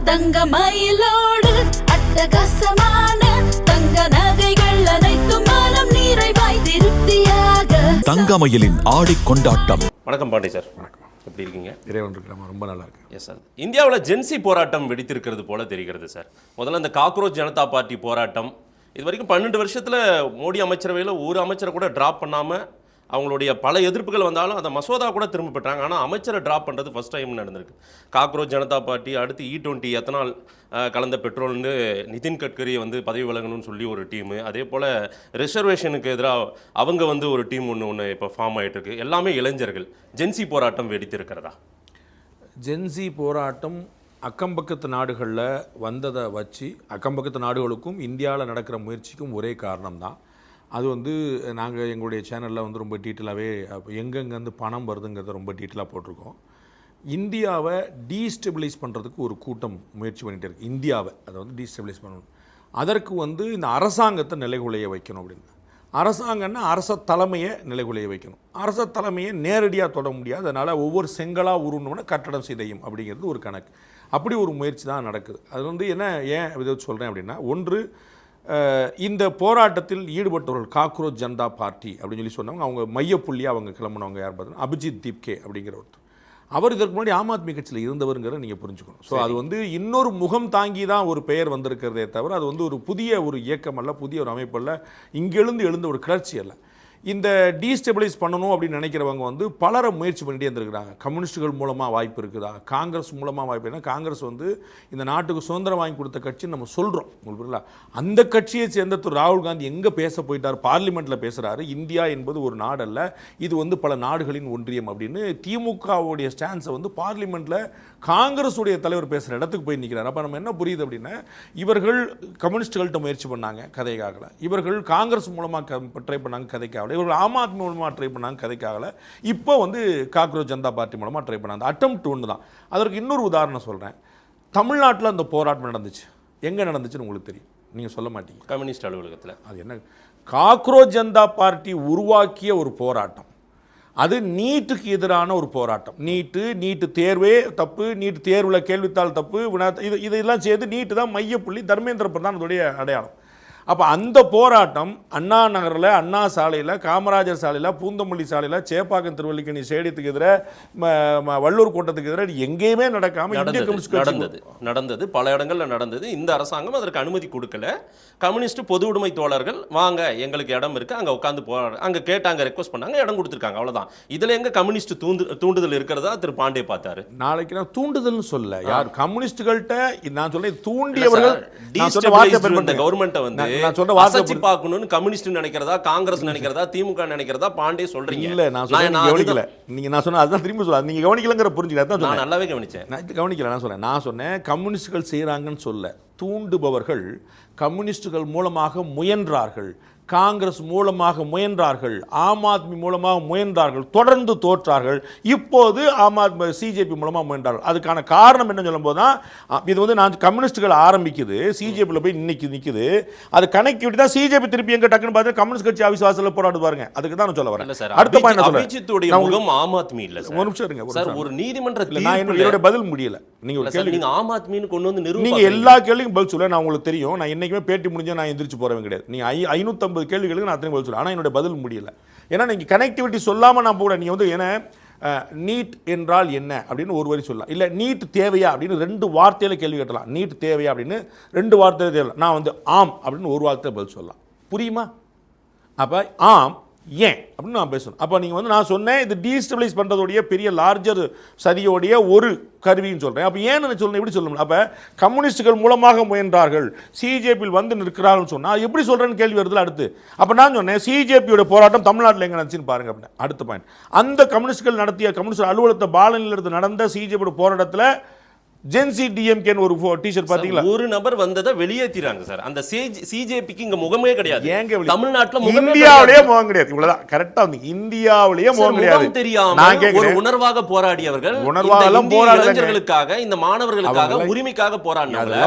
தங்க மயிலோடு அட்டகாசமான தங்க நகைகள் அனைத்தும் மனம் நிறைவாய் திருப்தியாக. தங்கமயிலின் ஆடி கொண்டாட்டம். வணக்கம் பாண்டே சார். வணக்கம். எப்படி இருக்கீங்க? இறைவன் இருக்கிற ரொம்ப நல்லா இருக்கு. Yes sir. இந்தியாவில் ஜென்சி போராட்டம் வெடித்திருக்கிறது போல தெரிகிறது சார். முதல்ல இந்த காக்ரோச் ஜனதா பார்ட்டி போராட்டம் இது வரைக்கும் 12 வருஷத்தில் மோடி அமைச்சரவையில் ஒரு அமைச்சரை கூட ட்ராப் பண்ணாமல் அவங்களுடைய பல எதிர்ப்புகள் வந்தாலும் அந்த மசோதா கூட திரும்ப பெற்றாங்க. ஆனால் அமைச்சரை ட்ராப் பண்ணுறது ஃபஸ்ட் டைம் நடந்திருக்கு. காக்ரோச் ஜனதா பார்ட்டி, அடுத்து E20 எத்தனால் கலந்த பெட்ரோல்னு நிதின் கட்கரியை பதவி விலகணும்னு சொல்லி ஒரு டீமு, அதே போல் ரிசர்வேஷனுக்கு எதிராக அவங்க ஒரு டீம் ஒன்று இப்போ ஃபார்ம் ஆகிட்டு இருக்கு. எல்லாமே இளைஞர்கள். ஜென்சி போராட்டம் வெடித்திருக்கிறதா? ஜென்சி போராட்டம் அக்கம்பக்கத்து நாடுகளில் வந்ததை வச்சு அக்கம்பக்கத்து நாடுகளுக்கும் இந்தியாவில் நடக்கிற முயற்சிக்கும் ஒரே காரணம்தான். அது நாங்கள் எங்களுடைய சேனலில் ரொம்ப டீட்டெயிலாகவே எங்கெங்கேருந்து பணம் வருதுங்கிறத ரொம்ப டீட்டெயிலாக போட்டிருக்கோம். இந்தியாவை டீஸ்டெபிலைஸ் பண்ணுறதுக்கு ஒரு கூட்டம் முயற்சி பண்ணிகிட்டு இருக்குது. இந்தியாவை அதை டீஸ்டெபிலைஸ் பண்ணணும். அதற்கு இந்த அரசாங்கத்தை நிலைகுலைய வைக்கணும் அப்படின்னு. அரசாங்கம்னா அரச தலைமையை நிலைகுலைய வைக்கணும். அரச தலைமையை நேரடியாக தொட முடியாது. அதனால் ஒவ்வொரு செங்கலாக உருணும்னா கட்டடம் சிதையும் அப்படிங்கிறது ஒரு கணக்கு. அப்படி ஒரு முயற்சி தான் நடக்குது. அது ஏன் இதை சொல்கிறேன் அப்படின்னா, ஒன்று, இந்த போராட்டத்தில் ஈடுபட்டவர்கள் காக்ரோச் ஜனதா பார்ட்டி அப்படின்னு சொல்லி சொன்னவங்க, அவங்க மையப்புள்ளியாக அவங்க கிளம்புனவங்க யார் பார்த்தீங்கன்னா அபிஜித் தீப்கே அப்படிங்கிற ஒருத்தர். அவர் இதற்கு முன்னாடி ஆம் ஆத்மி கட்சியில் இருந்தவருங்கிறத நீங்கள் புரிஞ்சுக்கணும். ஸோ அது இன்னொரு முகம் தாங்கி தான் ஒரு பெயர் வந்திருக்கிறதே தவிர அது ஒரு புதிய ஒரு இயக்கம் அல்ல, புதிய ஒரு அமைப்பு அல்ல, இங்கெழுந்து எழுந்த ஒரு கிளர்ச்சி அல்ல. இந்த டீஸ்டெபிலைஸ் பண்ணணும் அப்படின்னு நினைக்கிறவங்க பலரை முயற்சி பண்ணிட்டே இருந்திருக்கிறாங்க. கம்யூனிஸ்டுகள் மூலமாக வாய்ப்பு இருக்குதா, காங்கிரஸ் மூலமாக வாய்ப்பு. ஏன்னா காங்கிரஸ் இந்த நாட்டுக்கு சுதந்திரம் வாங்கி கொடுத்த கட்சின்னு நம்ம சொல்கிறோம். உங்களுக்கு அந்த கட்சியை சேர்ந்த ராகுல் காந்தி எங்கே பேச போயிட்டார்? பார்லிமெண்ட்டில் பேசுகிறாரு. இந்தியா என்பது ஒரு நாடல்ல, இது பல நாடுகளின் ஒன்றியம் அப்படின்னு திமுகவுடைய ஸ்டான்ஸை பார்லிமெண்ட்டில் காங்கிரஸுடைய தலைவர் பேசுகிற இடத்துக்கு போய் நிற்கிறார். அப்போ நம்ம என்ன புரியுது அப்படின்னா, இவர்கள் கம்யூனிஸ்டுகள்கிட்ட முயற்சி பண்ணாங்க, கதைக்காகல. இவர்கள் காங்கிரஸ் மூலமாக ட்ரை பண்ணாங்க, கதைக்காகல. இவர்கள் ஆம் ஆத்மி மூலமாக ட்ரை பண்ணாங்க, கதைக்காகல. இப்போ காக்ரோச் ஜனதா பார்ட்டி மூலமாக ட்ரை பண்ணாங்க. அட்டெம்ப்ட் ஒன்று தான். அதற்கு இன்னொரு உதாரணம் சொல்கிறேன். தமிழ்நாட்டில் அந்த போராட்டம் நடந்துச்சு. எங்கே நடந்துச்சுன்னு உங்களுக்கு தெரியும், நீங்கள் சொல்ல மாட்டீங்க. கம்யூனிஸ்ட் அலுவலகத்தில். அது என்ன? காக்ரோச் ஜனதா பார்ட்டி உருவாக்கிய ஒரு போராட்டம். அது நீட்டுக்கு எதிரான ஒரு போராட்டம். நீட்டு தேர்வே தப்பு, நீட்டு தேர்வில் கேள்வித்தாள் தப்பு, இதெல்லாம் சேர்த்து நீட்டு தான் மையப்புள்ளி. தர்மேந்திர பிரதான் அதோடைய அடையாளம். அப்போ அந்த போராட்டம் அண்ணா நகரில், அண்ணா சாலையில், காமராஜர் சாலையில், பூந்தமல்லி சாலையில், சேப்பாக்கம் திருவல்லிக்கணி ஸ்டேடியத்துக்கு எதிராக, வள்ளூர் கோட்டத்துக்கு எதிராக எங்கேயுமே நடக்காமல் இந்திய கம்யூனிஸ்ட் நடந்தது. பல இடங்களில் நடந்தது. இந்த அரசாங்கம் அதற்கு அனுமதி கொடுக்கல. கம்யூனிஸ்ட் பொது உடைமை தோழர்கள் வாங்க, எங்களுக்கு இடம் இருக்குது, அங்கே உட்காந்து அங்கே கேட்டாங்க, ரெக்வஸ்ட் பண்ணாங்க, இடம் கொடுத்துருக்காங்க. அவ்வளோதான். இதில் எங்கே கம்யூனிஸ்ட் தூண்டுதல் இருக்கிறதா திரு பாண்டே பார்த்தாரு. நாளைக்கு நான் தூண்டுதல்னு சொல்ல, யார் கம்யூனிஸ்டுகள்கிட்ட நான் சொல்ல தூண்டியவர்கள் கவர்மெண்ட்டை அசைச்சு பார்க்கணும்னு கம்யூனிஸ்ட் நினைக்கிறதா, காங்கிரஸ் நினைக்கிறதா, திமுக நினைக்கிறதா பாண்டே சொல்றீங்க. இல்ல, நான் கவனிக்கல. நான் சொன்ன அதுதான் திரும்பி சொல்ல, நீங்க கவனிக்கலங்கிற புரிஞ்சுக்கல. நான் நல்லாவே கவனிச்சேன். கவனிக்கல. நான் சொன்னேன் கம்யூனிஸ்டுகள் செய்யறாங்கன்னு சொல்ல, தூண்டுபவர்கள் கம்யூனிஸ்டுகள் மூலமாக முயன்றார்கள், காங்கிரஸ் மூலமாக முயன்றார்கள், ஆம் ஆத்மி மூலமாக முயன்றார்கள், தொடர்ந்து தோற்றார்கள். இப்போது ஆம் ஆத்மி சிஜேபி மூலமாக முயன்றார்கள். அதுக்கான காரணம் என்ன சொல்லும் போது தான் இது நான் கம்யூனிஸ்டுகள் ஆரம்பிக்குது, சிஜேபியில் போய் நிற்குது. அது கனெக்டிவிட்டி தான். சிஜேபி திருப்பி எங்க டக்குன்னு பார்த்து கம்யூனிஸ்ட் கட்சி ஆஃபீஸ் வாசல்ல போராடு பாருங்க. அதுக்கு தான் நான் சொல்ல வரேன். அடுத்த பாயிண்ட் அபிஜித்துடைய முகம் ஆம் ஆத்மி இல்ல சார். ஒரு நிமிஷம் இருங்க சார். ஒரு நீதிமன்ற நான் என்னோட பதில் முடியல. நீங்க ஒரு கேள்வி, நீங்க ஆம் ஆத்மின்னு கொண்டு வந்து நீங்க எல்லா கேள்விக்கும் பதில் சொல்ல நான் உங்களுக்கு தெரியும். நான் என்னைக்குமே பேட்டி முடிஞ்சா நான் எந்திரிச்சு போறவங்க கிடையாது. நீங்க 550 கேள்விகளுக்கு நான் அத்தனை பதில் சொல்ல. ஆனால் என்னோட பதில் முடியல. ஏன்னா நீங்கள் கனெக்டிவிட்டி சொல்லாமல் நான் போட, நீங்கள் ஏன்னா நீட் என்றால் என்ன அப்படின்னு ஒரு வரி சொல்லலாம், இல்லை நீட் தேவையா அப்படின்னு 2 வார்த்தையில் கேள்வி கேட்டலாம். நீட் தேவையா அப்படின்னு 2 வார்த்தையில் தேவை. நான் ஆம் அப்படின்னு ஒரு வார்த்தையில் பதில் சொல்லலாம். புரியுமா? அப்போ ஆம் ஏன் அப்படின்னு நான் பேசணும். அப்போ நீங்கள் நான் சொன்னேன் இது டீஸ்டபிளைஸ் பண்ணுறதோடைய பெரிய லார்ஜர் சதியோடைய ஒரு கருவின்னு சொல்கிறேன். அப்போ ஏன்னு சொல்லணும், எப்படி சொல்லணும்? அப்போ கம்யூனிஸ்டுகள் மூலமாக முயன்றார்கள், சிஜேபியில் நிற்கிறார்கள் சொன்னால் எப்படி சொல்கிறேன்னு கேள்வி வருதுல. அடுத்து அப்போ நான் சொன்னேன் சிஜேபியோட போராட்டம் தமிழ்நாட்டில் எங்கே நடந்துச்சுன்னு பாருங்க அப்படின்னு. அடுத்த பாயிண்ட், அந்த கம்யூனிஸ்டுகள் நடத்திய கம்யூனிஸ்ட் அலுவலகத்தை பாலனிலிருந்து நடந்த சிஜேபியோட போராட்டத்தில் ஜென்சி டிஎம்கேன்னு ஒரு டீஷர்ட் பாத்தீங்களா? ஒரு நபர் வந்ததை வெளியேற்றிறாங்க சார். அந்த சிஜேபிக்கு இங்க முகமே கிடையாது. ஏங்க தமிழ்நாட்டுல இந்தியாவிலேயே முகம் கிடையாது. இவ்வளவுதான் கரெக்டா. இந்தியாவிலேயே முகம் கிடையாது. தெரியாம ஒரு உணர்வாக போராடியவர்கள், இளைஞர்களுக்காக, இந்த மாணவர்களுக்காக, உரிமைக்காக போராடினாங்க.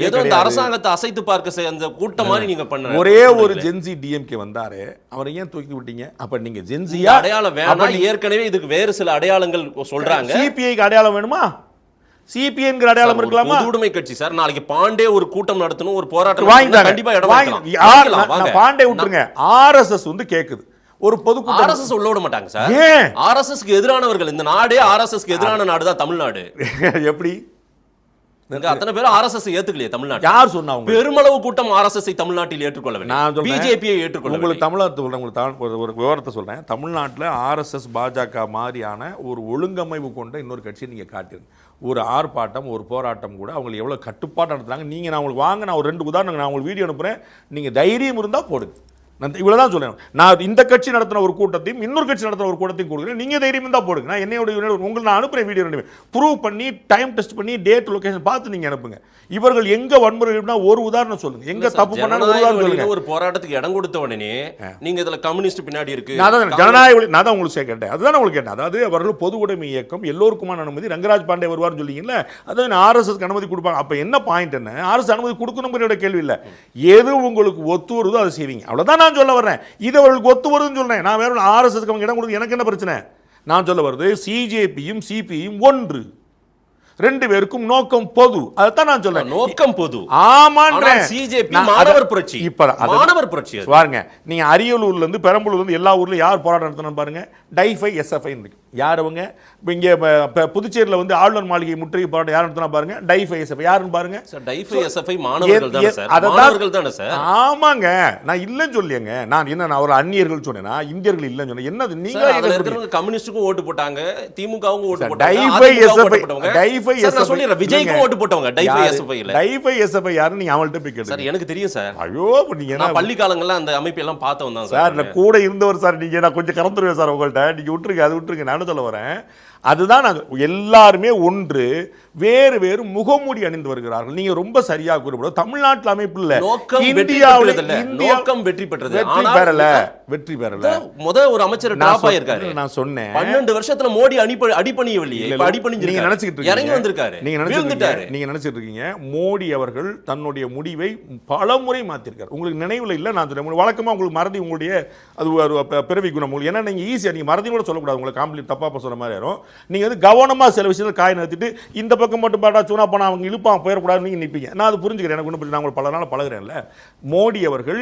ஏதோ இந்த அரசாங்கத்தை அசைத்து பார்க்க அந்த கூட்டம் மாதிரி நீங்க பண்ண ஒரே ஒரு ஜென்சி டிஎம்கே வந்தாரு, அவரை ஏன் தூக்கி விட்டீங்க? அப்ப நீங்க ஜென்சியா அடையாளம் வேணாம். ஏற்கனவே இதுக்கு வேறு சில அடையாளங்கள் சொல்றாங்க. சிபிஐக்கு அடையாளம் வேணுமா? சிபிஎன்கிற அடையாளம் இருக்கலாமா? பொதுவுடைமை கட்சி சார். நாளைக்கு பாண்டே ஒரு கூட்டம் நடத்தணும், ஒரு போராட்டம் வாங்கிட்டாங்க. கண்டிப்பா இடம் வாங்கலாம். பாண்டே விட்டுருங்க, ஆர்எஸ்எஸ் வந்து கேக்குது ஒரு பொதுக்கூட்டம். ஆர்எஸ்எஸ் உள்ள விட மாட்டாங்க சார். ஏன்? ஆர்எஸ்எஸ்க்கு எதிரானவர்கள். இந்த நாடே ஆர்எஸ்எஸ்க்கு எதிரான நாடு தான் தமிழ்நாடு. எப்படி அத்தனை பேரும் ஆர்எஸ்எஸ் ஏத்துக்கலையே தமிழ்நாடு? யார் சொன்னாங்க? பெருமளவு கூட்டம் ஆர்எஸ்எஸ் தமிழ்நாட்டில் ஏற்றுக்கொள்ளவில்லை. பிஜேபியை ஏற்றுக்கொள்ள. உங்களுக்கு தமிழ்நாட்டு உங்களுக்கு ஒரு விவரத்தை சொல்றேன். தமிழ்நாட்டில் ஆர்எஸ்எஸ் பாஜக மாதிரியான ஒரு ஒழுங்கமைப்பு கொண்ட இன்னொரு கட்சியை நீங்க காட்டுங்க. ஒரு ஆர்ப்பாட்டம், ஒரு போராட்டம் கூட அவங்க எவ்வளவு கட்டுப்பாடு நடத்துறாங்க. நீங்க நான் உங்களுக்கு வாங்க, நான் ஒரு 2 உதாரணம் நான் உங்களுக்கு வீடியோ அனுப்புறேன். நீங்க தைரியம் இருந்தா போடுங்க. நான் இவ்வளவுதான் சொல்றேன். நான் இந்த கட்சி நடத்தின ஒரு கூட்டத்தையும் இன்னொரு கட்சி நடத்தின ஒரு கூட்டத்தையும் கொடுக்குறேன். நீங்க தைரியம் தான் போடுங்க. நான் என்னையோட உங்களுக்கு நான் அனுப்புறேன் வீடியோ 2 ப்ரூவ் பண்ணி டைம் டெஸ்ட் பண்ணி டேட் லொகேஷன் பார்த்து நீங்க அனுப்புங்க. இவர்கள் எங்க வன்முறை ஒரு உதாரணம் சொல்லுங்க. எங்க தப்பு பண்ணாலும் ஒரு உதாரணம் சொல்லுங்க. ஒரு போராட்டத்துக்கு இடம் கொடுத்த உடனே நீங்க இதுல கம்யூனிஸ்ட் பின்னாடி இருக்கு, ஜனநாயக வழி. நான் தான் உங்களுக்கு கேட்டேன், அதுதான் உங்களுக்கு கேட்டேன். அதாவது அவர்கள் பொது உடைமை இயக்கம் எல்லோருக்குமான அனுமதி. ரங்கராஜ் பாண்டே வருவார்னு சொல்லிங்கல்ல, அதான் ஆர்எஸ்எஸ் அனுமதி கொடுப்பாங்க. அப்ப என்ன பாயிண்ட்? என்ன ஆர்எஸ் அனுமதி கொடுக்கணுங்கிற கேள்வி இல்லை. எது உங்களுக்கு ஒத்து வருதோ அதை செய்வீங்க. அவ்வளவுதான் நான் சொல்ல வர்றேன். இது அவர்களுக்கு ஒத்து வருதுன்னு சொல்றேன். நான் வேற ஆர்எஸ்எஸ்க்கு அவங்க இடம் கொடுத்து எனக்கு என்ன பிரச்சனை? நான் சொல்ல வருது சிஜேபியும் சிபியும் ஒன்று, 2 பேருக்கும் நோக்கம் பொது. அதான் நான் சொல்றேன், நோக்கம் பொது. ஆமான்ற சிஜேபி மாணவர் புரட்சி. இப்ப மாணவர் புரட்சி பாருங்க, நீங்க அரியலூர்ல இருந்து பெரம்பலூர்ல இருந்து எல்லா ஊர்லயும் யார் போராட்டம் நடத்தணும் பாருங்க. டைஃபை எஸ்எஃப்ஐ இருக்கு. யார் அவங்க? இங்க புதுச்சேரியில வந்து ஆளுநர் மாளிகை முற்றுகை போராட்டம் யார் நடத்தினா பாருங்க. டைஃபை எஸ்எஃப்ஐ யாருன்னு பாருங்க. டைஃபை எஸ்எஃப்ஐ மாணவர்கள் தானே சார்? மாணவர்கள் தானே சார்? ஆமாங்க, நான் இல்லன்னு சொல்லியங்க. நான் என்ன நான் ஒரு அந்நியர்கள் சொன்னேனா? இந்தியர்கள் இல்லன்னு சொன்னேன். என்னது நீங்க அதுல இருக்கிறவங்க கம்யூனிஸ்டுக்கும் ஓட்டு போட்டாங்க, திமுகவுக்கும் ஓட்டு போட்டாங்க. டைஃபை எஸ்எஃப்ஐ டைஃபை எஸ்எஃப்ஐ நான் சொல்றேன், விஜய்க்கும் ஓட்டு போட்டவங்க டைஃபை எஸ்எஃப்ஐ இல்ல. டைஃபை எஸ்எஃப்ஐ யாருன்னு நீங்க அவங்கள்ட்ட போய் கேளுங்க சார். எனக்கு தெரியும் சார். ஐயோ, நீங்க நான் பள்ளி காலங்கள்ல அந்த அமைப்பு எல்லாம் பார்த்தவன் தான் சார். நான் கூட இருந்தவர் சார். நீங்க நான் கொஞ்சம் கறந்துருவேன் சார் உங்கள்கிட்ட. நீங்க விட்டுருங்க, அது விட்டுருங்க. நானும் சொல்ல வரேன். அதுதான் நாங்கள் எல்லாருமே ஒன்று, வேறு வேறு முகமூடி அணிந்து வருகிறார்கள். நீங்க ரொம்ப சரியாக கூறப்படும். தமிழ்நாட்டில் அமைப்பு இல்ல, இந்தியாவில் நோக்கம் வெற்றி பெற்றது. வெற்றி பெறல. ஒரு அமைச்சர் டிராப் ஆயிருக்காரு. நான் சொன்னேன் 12 வருஷத்துல மோடி அடிபணியவில்லையே. நீங்க நினைச்சிட்டு இறங்கி வந்திருக்காரு. நீங்க நினைச்சிட்டு இருக்கீங்க மோடி அவர்கள் தன்னுடைய முடிவை பல முறை மாத்திருக்காரு. உங்களுக்கு நினைவுல இல்ல. நான் சொல்றேன், வழக்கமா உங்களுக்கு மறதி உங்களுடைய அது பிறவி குணம். உங்களுக்கு ஏன்னா நீங்க ஈஸியா நீங்க மறதி கூட சொல்லக்கூடாது. உங்களுக்கு காம்ப்ளீட் தப்பா சொல்ற மாதிரி யாரும். நீங்க வந்து கவனமா சில விஷயத்தில் காய் நிறுத்திட்டு இந்த பக்கம் மட்டும் பாடா சூனா பண்ண அவங்க இழுப்பான் போயிடக்கூடாது நீங்க நிற்பீங்க. நான் அது புரிஞ்சுக்கிறேன். எனக்கு ஒன்றும் நான் பல நாள் பழகிறேன்ல. மோடி அவர்கள்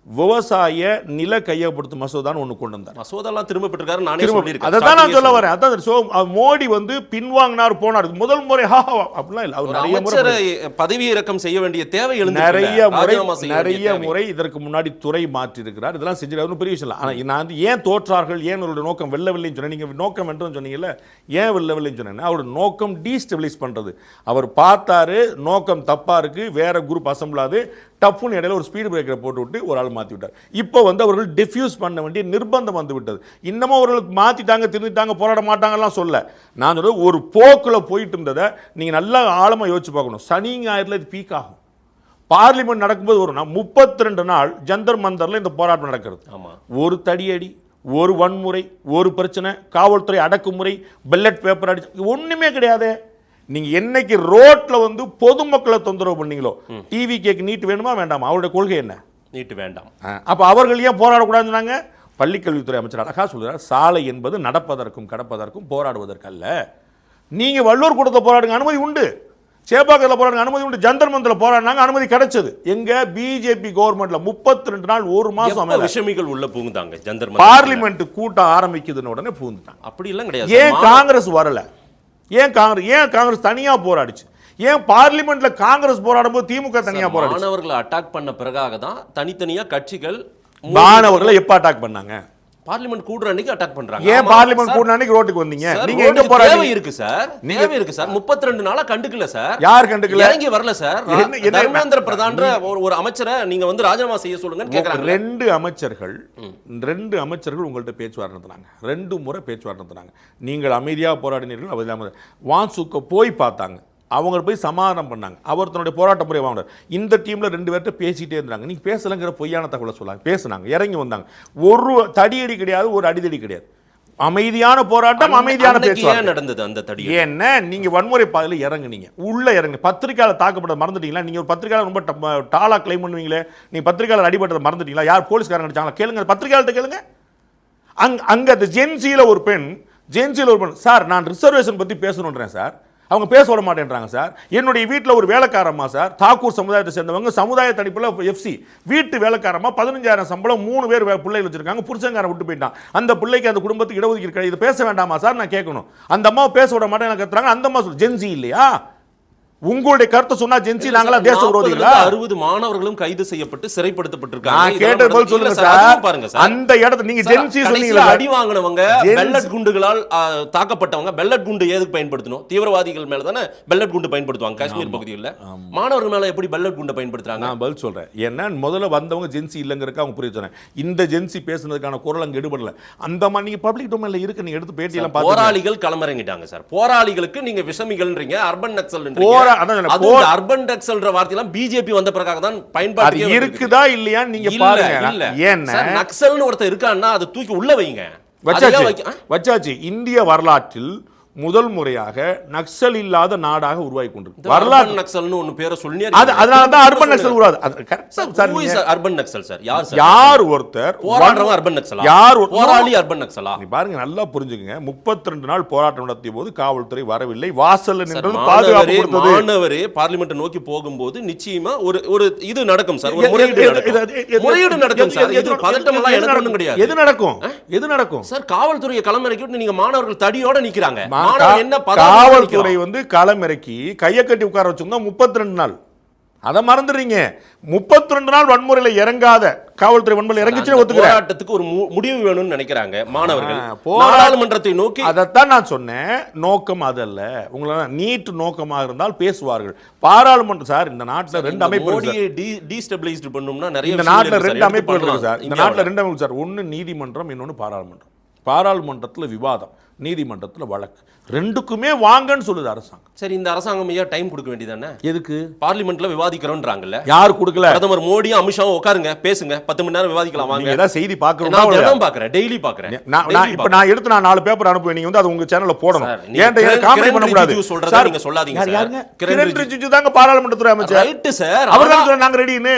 விவசாய நில கையகப்படுத்தும் மசோதான்னு ஒன்று கொண்டு வந்தார். மசோதாலாம் திரும்ப பெற்றிருக்காரு. நானே சொல்லியிருக்கேன். அதான் நான் சொல்ல வரேன். அதான் மோடி வந்து பின்வாங்கினார், போனார். முதல் முறை அப்படிலாம் இல்லை. அவர் நிறைய முறை பதவி இறக்கம் செய்ய வேண்டிய தேவை நிறைய முறை இதற்கு முன்னாடி துறை மாற்றி இருக்கிறார். இதெல்லாம் செஞ்சிருக்காரு, பெரிய விஷயம் இல்லை. ஆனால் நான் வந்து ஏன் தோற்றார்கள், ஏன் அவருடைய நோக்கம் வெல்லவில்லைன்னு சொன்னேன். நீங்க நோக்கம் என்று சொன்னீங்கல்ல, ஏன் வெல்லவில்லைன்னு சொன்னேன். அவருடைய நோக்கம் டீஸ்டெபிலைஸ் பண்றது. அவர் பார்த்தாரு நோக்கம் தப்பா இருக்கு, வேற குரூப் அசம்பிளாது, டப்புன்னு இடையில ஒரு ஸ்பீடு பிரேக்கரை போட்டு விட்டு ஒரு ஆள் மாற்றி விட்டார். இப்போ வந்து அவர்கள் டிஃப்யூஸ் பண்ண வேண்டிய நிர்பந்தம் வந்து விட்டது. இன்னமும் அவர்கள் மாற்றிட்டாங்க, திருந்திட்டாங்க, போராட மாட்டாங்கலாம் சொல்ல. நான் சொல்றது ஒரு போக்கில் போயிட்டு இருந்ததை நீங்கள் நல்லா ஆழமாக யோசிச்சு பார்க்கணும். சனி ஞாயிறில் இது பீக் ஆகும். பார்லிமெண்ட் நடக்கும்போது ஒரு 32 நாள் ஜந்தர் மந்தரில் இந்த போராட்டம் நடக்கிறது. ஒரு தடியடி, ஒரு வன்முறை, ஒரு பிரச்சனை, காவல்துறை அடக்குமுறை, பெல்லட் பேப்பர் அடிச்சு ஒன்றுமே கிடையாது. நீங்க என்னைக்கு ரோட்ல வந்து பொதுமக்களை தொந்தரவு பண்ணீங்களோ, டிவி கேக்கு நீட் வேணுமா வேண்டாமா? அவருடைய கொள்கை என்ன? நீட் வேண்டாம். அப்ப அவர்கள் ஏன் போராடக்கூடாதுன்னு சொன்னாங்க? பள்ளிக்கல்வித்துறை அமைச்சர் அழகா சொல்றார், சாலை என்பது நடப்பதற்கும் கடப்பதற்கும் போராடுவதற்கு அல்ல. நீங்க வள்ளூர் கூடத்தை போராடுங்க, அனுமதி உண்டு. சேப்பாக்கத்தில் போராடுங்க, அனுமதி உண்டு. ஜந்தர் மந்தரில் போராடினாங்க, அனுமதி கிடைச்சது. எங்க பிஜேபி கவர்மெண்ட்ல 32 நாள், ஒரு மாசம் விஷமிகள் உள்ள பூந்தாங்க. ஜந்தர் பார்லிமெண்ட் கூட்டம் ஆரம்பிக்குதுன்னு உடனே பூந்துட்டாங்க. அப்படி எல்லாம் கிடையாது. ஏன் காங்கிரஸ் வரல? ஏன் காங்கிரஸ் தனியா போராடிச்சு? ஏன் பார்லிமெண்ட்ல காங்கிரஸ் போராடும் போது திமுக தனியா போராடிச்சு? மாணவர்களை அட்டாக் பண்ண பிறகாக தான் தனித்தனியா கட்சிகள் மாணவர்களை எப்ப அட்டாக் பண்ணாங்க? பார்லிமெண்ட் கூடுற அன்னைக்கு அட்டாக் பண்றாங்க. ஏன் பார்லிமெண்ட் கூடுற அன்னைக்கு ரோட்டுக்கு வந்தீங்க? நீங்க எங்க போராடி? தேவை இருக்கு சார், தேவை இருக்கு சார். 32 நாளா கண்டுக்கல சார். யார் கண்டுக்கல? இறங்கி வரல சார். தர்மேந்திர பிரதான்ற ஒரு அமைச்சரை நீங்க வந்து ராஜினாமா செய்ய சொல்லுங்கன்னு கேக்குறாங்க. 2 அமைச்சர்கள் உங்கள்ட்ட பேச்சுவார்த்தை நடத்தினாங்க. 2 முறை பேச்சுவார்த்தை நடத்தினாங்க. நீங்கள் அமைதியா போராடினீர்கள். அவர் வான்சுக்க போய் பார்த்தாங்க, அவங்க போய் சமாதானம் பண்ணாங்க. அவர் தன்னுடைய போராட்ட முறை வாங்கினார். இந்த டீம்ல 2 பேர்கிட்ட பேசிட்டே இருந்தாங்க. நீங்க பேசலங்கிற பொய்யான தகவலை சொல்லாங்க. பேசினாங்க, இறங்கி வந்தாங்க. ஒரு தடியடி கிடையாது, ஒரு அடிதடி கிடையாது. அமைதியான போராட்டம், அமைதியான பேச்சுவார்த்தை நடந்தது. அந்த தடி என்ன, நீங்க வன்முறை பாதையில் இறங்குனீங்க, உள்ள இறங்கு. பத்திரிகையாளர் தாக்கப்பட்டதை மறந்துட்டீங்களா? நீங்க ஒரு பத்திரிகையாளர் ரொம்ப டாலா கிளைம் பண்ணுவீங்களே, நீங்க பத்திரிகையாளர் அடிபட்டதை மறந்துட்டீங்களா? யார் போலீஸ்காரங்க அடிச்சாங்களா? கேளுங்க, பத்திரிகையாளர்கிட்ட கேளுங்க. அங்க அந்த ஜென்சியில் ஒரு பெண் சார், நான் ரிசர்வேஷன் பத்தி பேசணுன்றேன் சார். அவங்க பேச விட மாட்டேன்றாங்க சார். என்னுடைய வீட்டில் ஒரு வேலைக்காரம்மா சார், தாக்கூர் சமுதாயத்தை சேர்ந்தவங்க, சமுதாய தடிப்பில் எஃப்சி வீட்டு வேலைக்காரம்மா, 15,000 சம்பளம், 3 பேர் பிள்ளைகள் வச்சிருக்காங்க, புருஷங்காரன் விட்டு போயிட்டான். அந்த பிள்ளைக்கு அந்த குடும்பத்துக்கு இடஒதுக்கீடு கிடையாது. இது பேச வேண்டாமா சார்? நான் கேட்கணும். அந்த அம்மாவை பேச விட மாட்டேன் கத்துறாங்க. அந்த அம்மா சொல்லு ஜென்சி இல்லையா? உங்களுடைய கருத்தை சொன்னா ஜென்சி நாங்களா தேச விரோதிகளா? 60 மாணவர்களும் கைது செய்யப்பட்டு சிறைப்படுத்தப்பட்டிருக்காங்க. நான் கேட்டது போல சொல்லுங்க சார். பாருங்க சார், அந்த இடத்துல நீங்க ஜென்சி சொன்னீங்க. அடி வாங்குனவங்க, பெல்லட் குண்டுகளால் தாக்கப்பட்டவங்க, பெல்லட் குண்டு எதுக்கு பயன்படுத்தணும்? தீவிரவாதிகள் மேல தானே பெல்லட் குண்டு பயன்படுத்துவாங்க காஷ்மீர் பகுதியில். மாணவர்கள் மேல எப்படி பெல்லட் குண்டு பயன்படுத்துறாங்க? நான் பதில் சொல்றேன். ஏன்னா முதல்ல வந்தவங்க ஜென்சி இல்லங்கிறதுக்கு அவங்க புரிய சொன்னேன். இந்த ஜென்சி பேசுனதுக்கான குரல் அங்க எடுபடல. அந்த மாதிரி நீங்க பப்ளிக் டொமைன்ல இருக்கு, நீங்க எடுத்து பேட்டி எல்லாம் பாருங்க. போராளிகள் களமிறங்கிட்டாங்க சார். போராளிகளுக்கு நீங்க விஷமிகள்ன்றீங்க, அர்பன் நக்சல்ன்றீங்க. அர்பன் நக்சல்ன்ற வார்த்தையெல்லாம் பிஜேபி வந்த பிறகு தான் பயன்பாடு இருக்குதா இல்லையா நீங்க பாருங்க. ஏன்னா நக்சல்னு ஒருத்தர் இருக்கான்னா அதை தூக்கி உள்ள வைங்க. வச்சாச்சு. இந்திய வரலாற்றில் முதல் முறையாக நக்சல் இல்லாத நாடாக உருவாகி கொண்டிருக்கு. வரலாறு நக்சல்னு ஒன்னு பேரை சொல்லி அதனால தான் அர்பன் நக்சல் உருவாது. அர்பன் நக்சல் சார் யார் ஒருத்தர் போராடுறவங்க அர்பன் நக்சலா, யார் போராளி அர்பன் நக்சலா? நீ பாருங்க, நல்லா புரிஞ்சுக்கங்க. 32 நாள் போராட்டம் நடத்திய போது காவல்துறை வரவில்லை. வாசல்ல நின்றது பாதுகாப்பு கொடுத்தது. மாணவரே பார்லிமெண்ட் நோக்கி போகும்போது நிச்சயமா ஒரு இது நடக்கும் சார். ஒரு முறையீடு நடக்கும் சார். இது பதட்டம் எல்லாம் எனக்கு ஒண்ணும் கிடையாது. எது நடக்கும் சார்? காவல்துறையை களமிறக்கி நீங்க மாணவர்கள் தடியோட நிக்கிறாங்க. காவல்துறை களம் இறக்கி கையை கட்டி உட்கார வச்சுங்க 32 நாள். அதை மறந்துடுறீங்க. 32 நாள் வன்முறையில இறங்காத காவல்துறை வன்முறை இறங்கிச்சு ஒத்துக்கிறேன். போராட்டத்துக்கு ஒரு முடிவு வேணும்னு நினைக்கிறாங்க மாணவர்கள். நாடாளுமன்றத்தை நோக்கி அதைத்தான் நான் சொன்னேன். நோக்கம் அதல்ல. உங்களை நீட் நோக்கமாக இருந்தால் பேசுவார்கள். பாராளுமன்றம் சார், இந்த நாட்டில் 2 அமைப்பு டீஸ்டபிளைஸ்ட் பண்ணணும்னா நிறைய இந்த நாட்டில் 2 அமைப்பு இருக்கு சார். இந்த நாட்டில் 2 அமைப்பு சார். ஒன்னு நீதிமன்றம், இன்னொன்னு பாராளுமன்றம். பாராளுமன்றத்தில் விவாதம், நீதிமன்றத்தில் வழக்கு. 2க்குமே வாங்கன்னு சொல்லுது அரசாங்கம். சரி, இந்த அரசாங்கம் ஏன் டைம் கொடுக்க வேண்டியதானே? எதுக்கு? பார்லிமெண்ட்ல விவாதிக்கிறோம்ன்றாங்கல்ல. யார் கொடுக்கல? பிரதமர் மோடியும் அமித்ஷாவும் உட்காருங்க, பேசுங்க, 10 மணி நேரம் விவாதிக்கலாம் வாங்க. ஏதாவது செய்தி பார்க்கறோம். நான் தினம் பார்க்கறேன், டெய்லி பார்க்கறேன். நான் எடுத்து 4 பேப்பர் அனுப்புவேன். நீங்க வந்து அது உங்க சேனல்ல போடணும். ஏன்டா காமெடி பண்ண கூடாது சார். நீங்க சொல்லாதீங்க சார். கிரண் ரிஜிஜு தாங்க பாராளுமன்றத்துறை அமைச்சர். Right sir. அவர் தான் சொல்றாங்க நாங்க ரெடின்னு.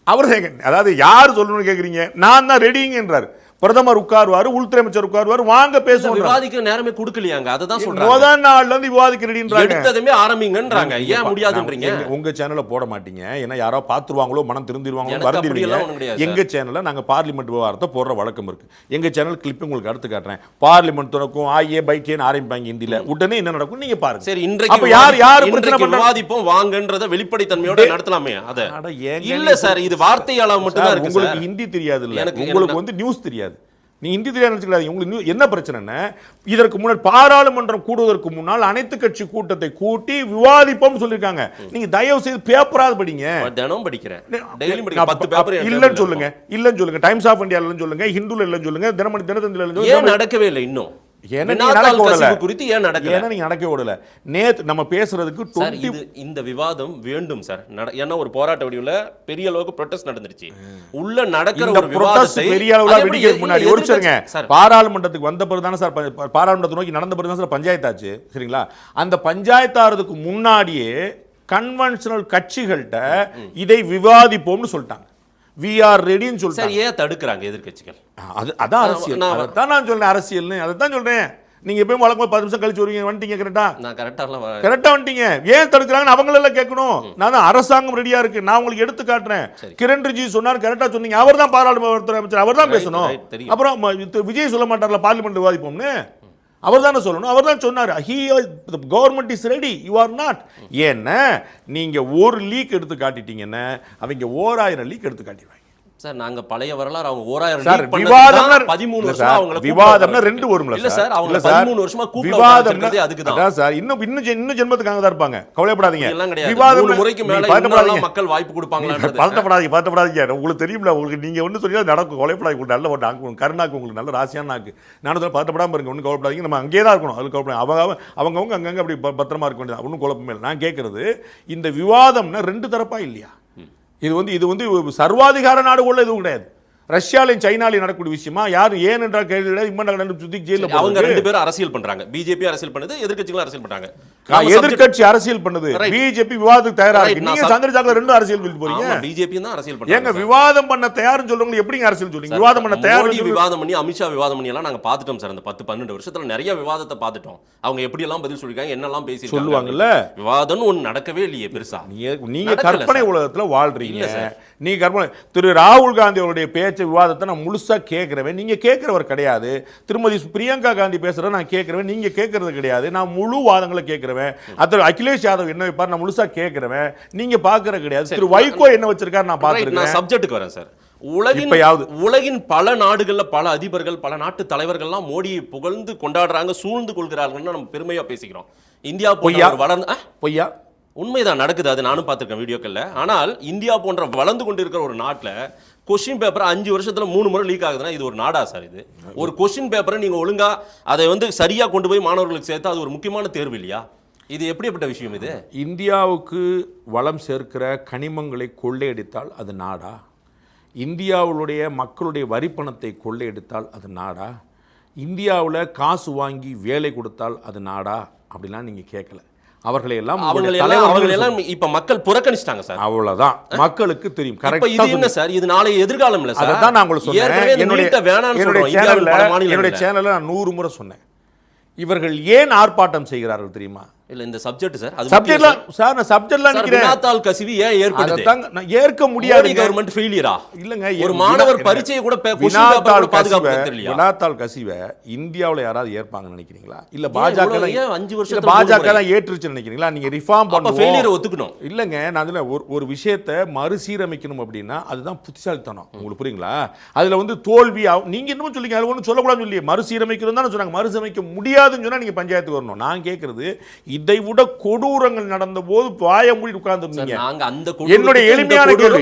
அவர் அதாவது யார் சொல்லணும்னு கேக்குறீங்க? நான் தான் ரெடிங்கன்றார். பிரதமர் உட்காருவாரு, உள்துறை அமைச்சர் உட்காருவாரு, வாங்க பேசுவோம். விவாதிக்க நேரமே கொடுக்கலையாங்க. அதுதான் சொல்றாங்க. முதல் நாள்ல இருந்து விவாதிக்க ரெடின்றாங்க. எடுத்ததுமே ஆரம்பிங்கன்றாங்க. ஏன் முடியாதுன்றீங்க? உங்க சேனல்ல போட மாட்டீங்க. ஏன்னா யாரோ பாத்துருவாங்களோ, மனம் திருந்திடுவாங்களோ வருந்துருவீங்க. எங்க சேனல்ல நாங்க பார்லிமெண்ட் விவகாரத்தை போடுற வழக்கம் இருக்கு. எங்க சேனல் கிளிப் உங்களுக்கு அடுத்து காட்டுறேன். பார்லிமெண்ட் துறக்கும் ஆயே பைக்கேன்னு ஆரம்பிப்பாங்க ஹிந்தில. உடனே என்ன நடக்கும் நீங்க பாருங்க. சரி, இன்றைக்கு யார் பிரச்சனை பண்றாங்க? விவாதிப்போம் வாங்கன்றத வெளிப்படைத்தன்மையோட நடத்தலாமே. அத இல்ல சார், இது வார்த்தையால மட்டும் தான் இருக்கு. உங்களுக்கு ஹிந்தி தெரியாது இல்ல, உங்களுக்கு வந்து நியூஸ் தெரியாது. நீ இந்தி தெரியாது நினைச்சுக்காதீங்க. உங்களுக்கு என்ன பிரச்சனைன்னா, இதற்கு முன்னாடி பாராளுமன்றம் கூடுவதற்கு முன்னால் அனைத்து கட்சி கூட்டத்தை கூட்டி விவாதிப்போம் சொல்லிருக்காங்க. நீங்க தயவு செய்து பேப்பராது படிங்க. தினம் படிக்கிறேன், டெய்லி படிக்கிறேன். 10 பேப்பர் இல்லன்னு சொல்லுங்க. இல்லன்னு சொல்லுங்க. டைம்ஸ் ஆஃப் இந்தியா இல்லன்னு சொல்லுங்க. ஹிந்துல இல்லன்னு சொல்லுங்க. தினத்தந்தில இல்லன்னு சொல்லுங்க. ஏன் நடக்கவே இல்லை இன்னும்? இந்த விவாதம் வேண்டும் சார். ஏன்னா ஒரு போராட்ட வடிவுல பெரிய அளவுக்கு ப்ரொடெஸ்ட் நடந்துருச்சு. உள்ள நடக்கிற ஒரு விவாதத்தை பெரிய அளவுல வெடிக்கிறதுக்கு முன்னாடி ஒரு சொல்லுங்க. பாராளுமன்றத்துக்கு வந்த பிறகு தானே சார், பாராளுமன்றத்தை நோக்கி நடந்த பிறகு தான் சார் பஞ்சாயத்து ஆச்சு. சரிங்களா? அந்த பஞ்சாயத்து ஆறதுக்கு முன்னாடியே கன்வென்ஷனல் கட்சிகள்கிட்ட இதை விவாதிப்போம்னு சொல்லிட்டாங்க. we are ready ன்னு சொல்றாங்க. சரி, ஏன் தடுக்கறாங்க எதிர்க்கட்சிகள்? அதான் அரசியல். அதான் நான் சொல்றேன் அரசியல்னு. அதான் சொல்றேன். நீங்க எப்பவும் வழக்கம் 10 நிமிஷம் கழிச்சு வருவீங்க. வந்துட்டீங்க கரெக்டா? நான் கரெக்டா வந்துட்டீங்க. ஏன் தடுக்கறாங்கன்னு அவங்கள எல்லாம் கேட்கணும். நான் அரசாங்கம் ரெடியா இருக்கு. நான் உங்களுக்கு எடுத்து காட்டுறேன். கிரண் ரிஜிஜு சொன்னார், கரெக்டா சொன்னீங்க. அவர் தான் பாராளுமன்ற அமைச்சர், அவர் தான் பேசணும். அப்புறம் விஜய் சொல்ல மாட்டார்ல பார்லிமெண்ட் விவாதிப்போம்னு? அவர் தானே சொல்லணும். அவர் தான் சொன்னார். Government is ready, you are not. ஏன்னா நீங்க ஒரு லீக் எடுத்து காட்டிட்டீங்கன்னா அவங்க 1000 லீக் எடுத்து காட்டிடுவாங்க சார். நாங்க பழைய வரலாறு அவங்க 1000 சார் விவாதம் 13 வருஷமா அவங்கள விவாதம்னா 2 வரும்ல இல்ல சார். அவங்க 13 வருஷமா விவாதம்ன்றதே அதுக்கு தான் சார். இன்னும் ஜென்மத்துக்காக தான் இருப்பாங்க. கவலைப்படாதீங்க. விவாதம் முறைக்கு மேல மக்கள் வாய்ப்பு கொடுப்பாங்களான்றது பதட்டப்படாதீங்க. உங்களுக்கு தெரியும்ல, உங்களுக்கு நீங்க ஒண்ணு சொன்னா நடக்கும். கவலைப்படாதீங்க. உங்களுக்கு நல்ல ஒரு கருணாக்கு, உங்களுக்கு நல்ல ராசியான நாக்கு. நானும் பதட்டப்படாம இருங்க. ஒன்றும் கவலைப்படாதீங்க. நம்ம அங்கேயே தான் இருக்கணும். அது கவலைப்படாது. அவங்கவுங்க அங்கங்க அப்படி பத்திரமா இருக்க வேண்டியது. ஒன்றும் குழப்பமே இல்லை. நான் கேட்கறது, இந்த விவாதம்னா 2 தரப்பா இல்லையா? இது வந்து சர்வாதிகார நாடுகள்ல எதுவும் கிடையாது. ரஷ்யாலையும் சைனாலையும் நடக்கக்கூடிய விஷயமா? யாரும் ஏன் என்ற கேள்வியில இம்மன் சுத்தி ஜெயில அவங்க ரெண்டு பேரும் அரசியல் பண்றாங்க. பிஜேபி அரசியல் பண்ணுது, எதிர்க்கட்சிகளும் அரசியல் பண்றாங்க. எதிர்க்கட்சி அரசியல் பண்ணுது, பிஜேபி விவாதத்துக்கு தயாரா இருக்கு. நீங்க சந்திரசாகல ரெண்டு அரசியல் சொல்லிட்டு போறீங்க. பிஜேபி தான் அரசியல் பண்றாங்க. ஏங்க விவாதம் பண்ண தயார்னு சொல்றவங்க எப்படிங்க அரசியல் சொல்றீங்க? விவாதம் பண்ண தயார், விவாதம் பண்ணி அமித்ஷா விவாதம் பண்ணி எல்லாம் நாங்க பாத்துட்டோம் சார். அந்த 10-12 வருஷத்துல நிறைய விவாதத்தை பாத்துட்டோம். அவங்க எப்படி எல்லாம் பதில் சொல்லிருக்காங்க, என்னெல்லாம் பேசி சொல்லுவாங்கல்ல. விவாதம் ஒன்னு நடக்கவே இல்லையே பெருசா. நீங்க கற்பனை உலகத்துல வாழ்றீங்க. நீங்க கற்பனை. திரு ராகுல் காந்தி அவருடைய பேச்சு விவாதத்தை நான் முழுசா கேட்கிறவன், நீங்க கேட்கிறவர் கிடையாது. திருமதி பிரியங்கா காந்தி பேசுறத நான் கேட்கிறவன், நீங்க கேட்கறது கிடையாது. நான் முழு வாதங்களை கேட்கிறவன். அகிலேஷ் யாதவ் என்ன வைப்பார் நான் முழுசா கேட்கிறவன், நீங்க பாக்குறது கிடையாது. திரு வைகோ என்ன வச்சிருக்காரு நான் பாத்துருக்கேன். நான் சப்ஜெக்ட்டுக்கு வரேன் சார். உலகின் பல நாடுகள்ல பல அதிபர்கள், பல நாட்டு தலைவர்கள்லாம் மோடியை புகழ்ந்து கொண்டாடுறாங்க, சூழ்ந்து கொள்கிறார்கள். நம்ம பெருமையா பேசிக்கிறோம். இந்தியா போன்ற வளர்ந்து பொய்யா உண்மைதான் நடக்குது, அது நானும் பார்த்திருக்கேன் வீடியோக்கள்ல. ஆனால் இந்தியா போன்ற வளர்ந்து கொண்டிருக்கிற ஒரு நாட்டில் கொஸ்டின் பேப்பர் 5 வருஷத்துல 3 முறை லீக் ஆகுதுன்னா இது ஒரு நாடா சார்? இது ஒரு கொஸ்டின் பேப்பரை நீங்க ஒழுங்கா அதை சரியா கொண்டு போய் மாணவர்களுக்கு சேர்த்தா அது ஒரு முக்கியமான தேர்வு இல்லையா? இது எப்படிப்பட்ட விஷயம் இது? இந்தியாவுக்கு வளம் சேர்க்கிற கனிமங்களை கொள்ளையடித்தால் அது நாடா? இந்தியாவுடைய மக்களுடைய வரிப்பணத்தை கொள்ளையடித்தால் அது நாடா? இந்தியாவில் காசு வாங்கி வேலை கொடுத்தால் அது நாடா? அப்படிலாம் நீங்க கேட்கல. அவர்களை எல்லாம் இப்ப மக்கள் புறக்கணிச்சிட்டாங்க சார். அவ்வளவுதான், மக்களுக்கு தெரியும். கரெக்ட். இது என்ன சார்? இது நாளைய எதிர்காலம் இல்ல சார். அதான் நான் உங்களுக்கு சொன்னேன். என்னுடைய சேனல்ல நான் 100 முறை சொன்னேன். இவர்கள் ஏன் ஆர்ப்பாட்டம் செய்கிறார்கள் தெரியுமா? இல்ல இந்த சப்ஜெக்ட் சார், அது சப்ஜெக்ட்லாம் சார், நான் சப்ஜெக்ட்லாம் நிக்கிறேன். வினாத்தாள் கசிவு ஏன் ஏற்படுது? நான் ஏற்க முடியாது. கவர்மெண்ட் ஃபெயிலியரா? இல்லங்க, ஒரு மாணவர் பரீட்சையை கூட வினாத்தாள் பாதுகாப்பு தெரியலையா? வினாத்தாள் கசிவை இந்தியாவுல யாராவது ஏற்பாங்க நினைக்கிறீங்களா? இல்ல பாஜக 5 வருஷம் பாஜக தான் ஏற்றுச்சு நினைக்கிறீங்களா? நீங்க ரிஃபார்ம் பண்ணுவோம், ஃபெயிலியர் ஒத்துக்கணும். இல்லங்க, நான் அதுல ஒரு விஷயத்தை மறுசீரமைக்கணும் அப்படின்னா அதுதான் புத்திசாலித்தனம். உங்களுக்கு புரியுங்களா? அதுல தோல்வி நீங்க என்னமோ சொல்லிங்க, அது ஒன்றும் சொல்லக்கூடாதுன்னு சொல்லி மறுசீரமைக்கணும் தான் சொன்னாங்க. மறுசீரமைக்க முடியாதுன்னு சொன்னா நீங்க பஞ்சாயத்துக்கு வரணும். நான் கேட்கறது, இதை விட கொடூரங்கள் நடந்த போது வாய மூடி உட்கார்ந்துருந்தீங்க. என்னுடைய எளிமையான கேள்வி,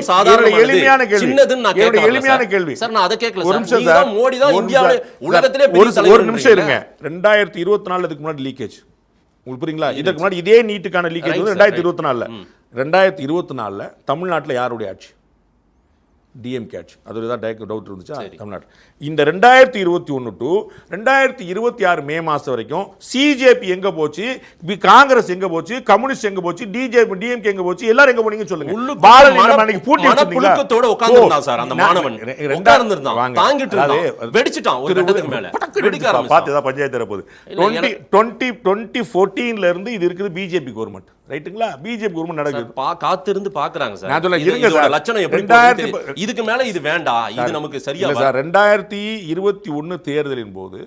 எளிமையான கேள்வி சார், நான் அதை கேட்கல. ஒரு நிமிஷம் சார், மோடி தான் இந்தியாவிலே உலகத்திலே ஒரு நிமிஷம் இருங்க. 2024 இதுக்கு முன்னாடி லீக்கேஜ் உங்களுக்கு புரியுங்களா? இதுக்கு முன்னாடி இதே நீட்டுக்கான லீக்கேஜ் 2024. 2024 தமிழ்நாட்டில் யாருடைய ஆட்சி? டிஎம்கே ஆட்சி. அது தான் டவுட் இருந்துச்சா தமிழ்நாடு? இந்த 2021 டு 2026 மே மாசம் வரைக்கும் சிஜேபி எங்க போச்சு, காங்கிரஸ் எங்க போச்சு, கம்யூனிஸ்ட் எங்க போச்சு, டிஎம்கே எங்க போச்சு, எல்லாரும் எங்க போனீங்க சொல்லுங்க. பாரதிய அன்னைக்கு பூட்டி வச்சிருந்தீங்களா? உட்கார்ந்திருந்தான் சார் அந்த மாணவன், உட்கார்ந்திருந்தான், தாங்கிட்டு இருந்தான், வெடிச்சிட்டான் ஒரு கட்டத்துக்கு மேல. வெடிக்க ஆரம்பிச்சான். பாத்து தான் பஞ்சாயத்து தர போகுது. 2014ல இருந்து இது இருக்குது பிஜேபி கவர்மெண்ட், ரைட்டுங்களா? பிஜேபி கவர்மெண்ட் நடக்குது, காத்திருந்து பாக்குறாங்க சார். நான் சொல்ல இருங்க சார், லட்சணம் எப்படி இதுக்கு மேல இது வேண்டாம், இது நமக்கு சரியா சார். 2021 தேர்தலின் போது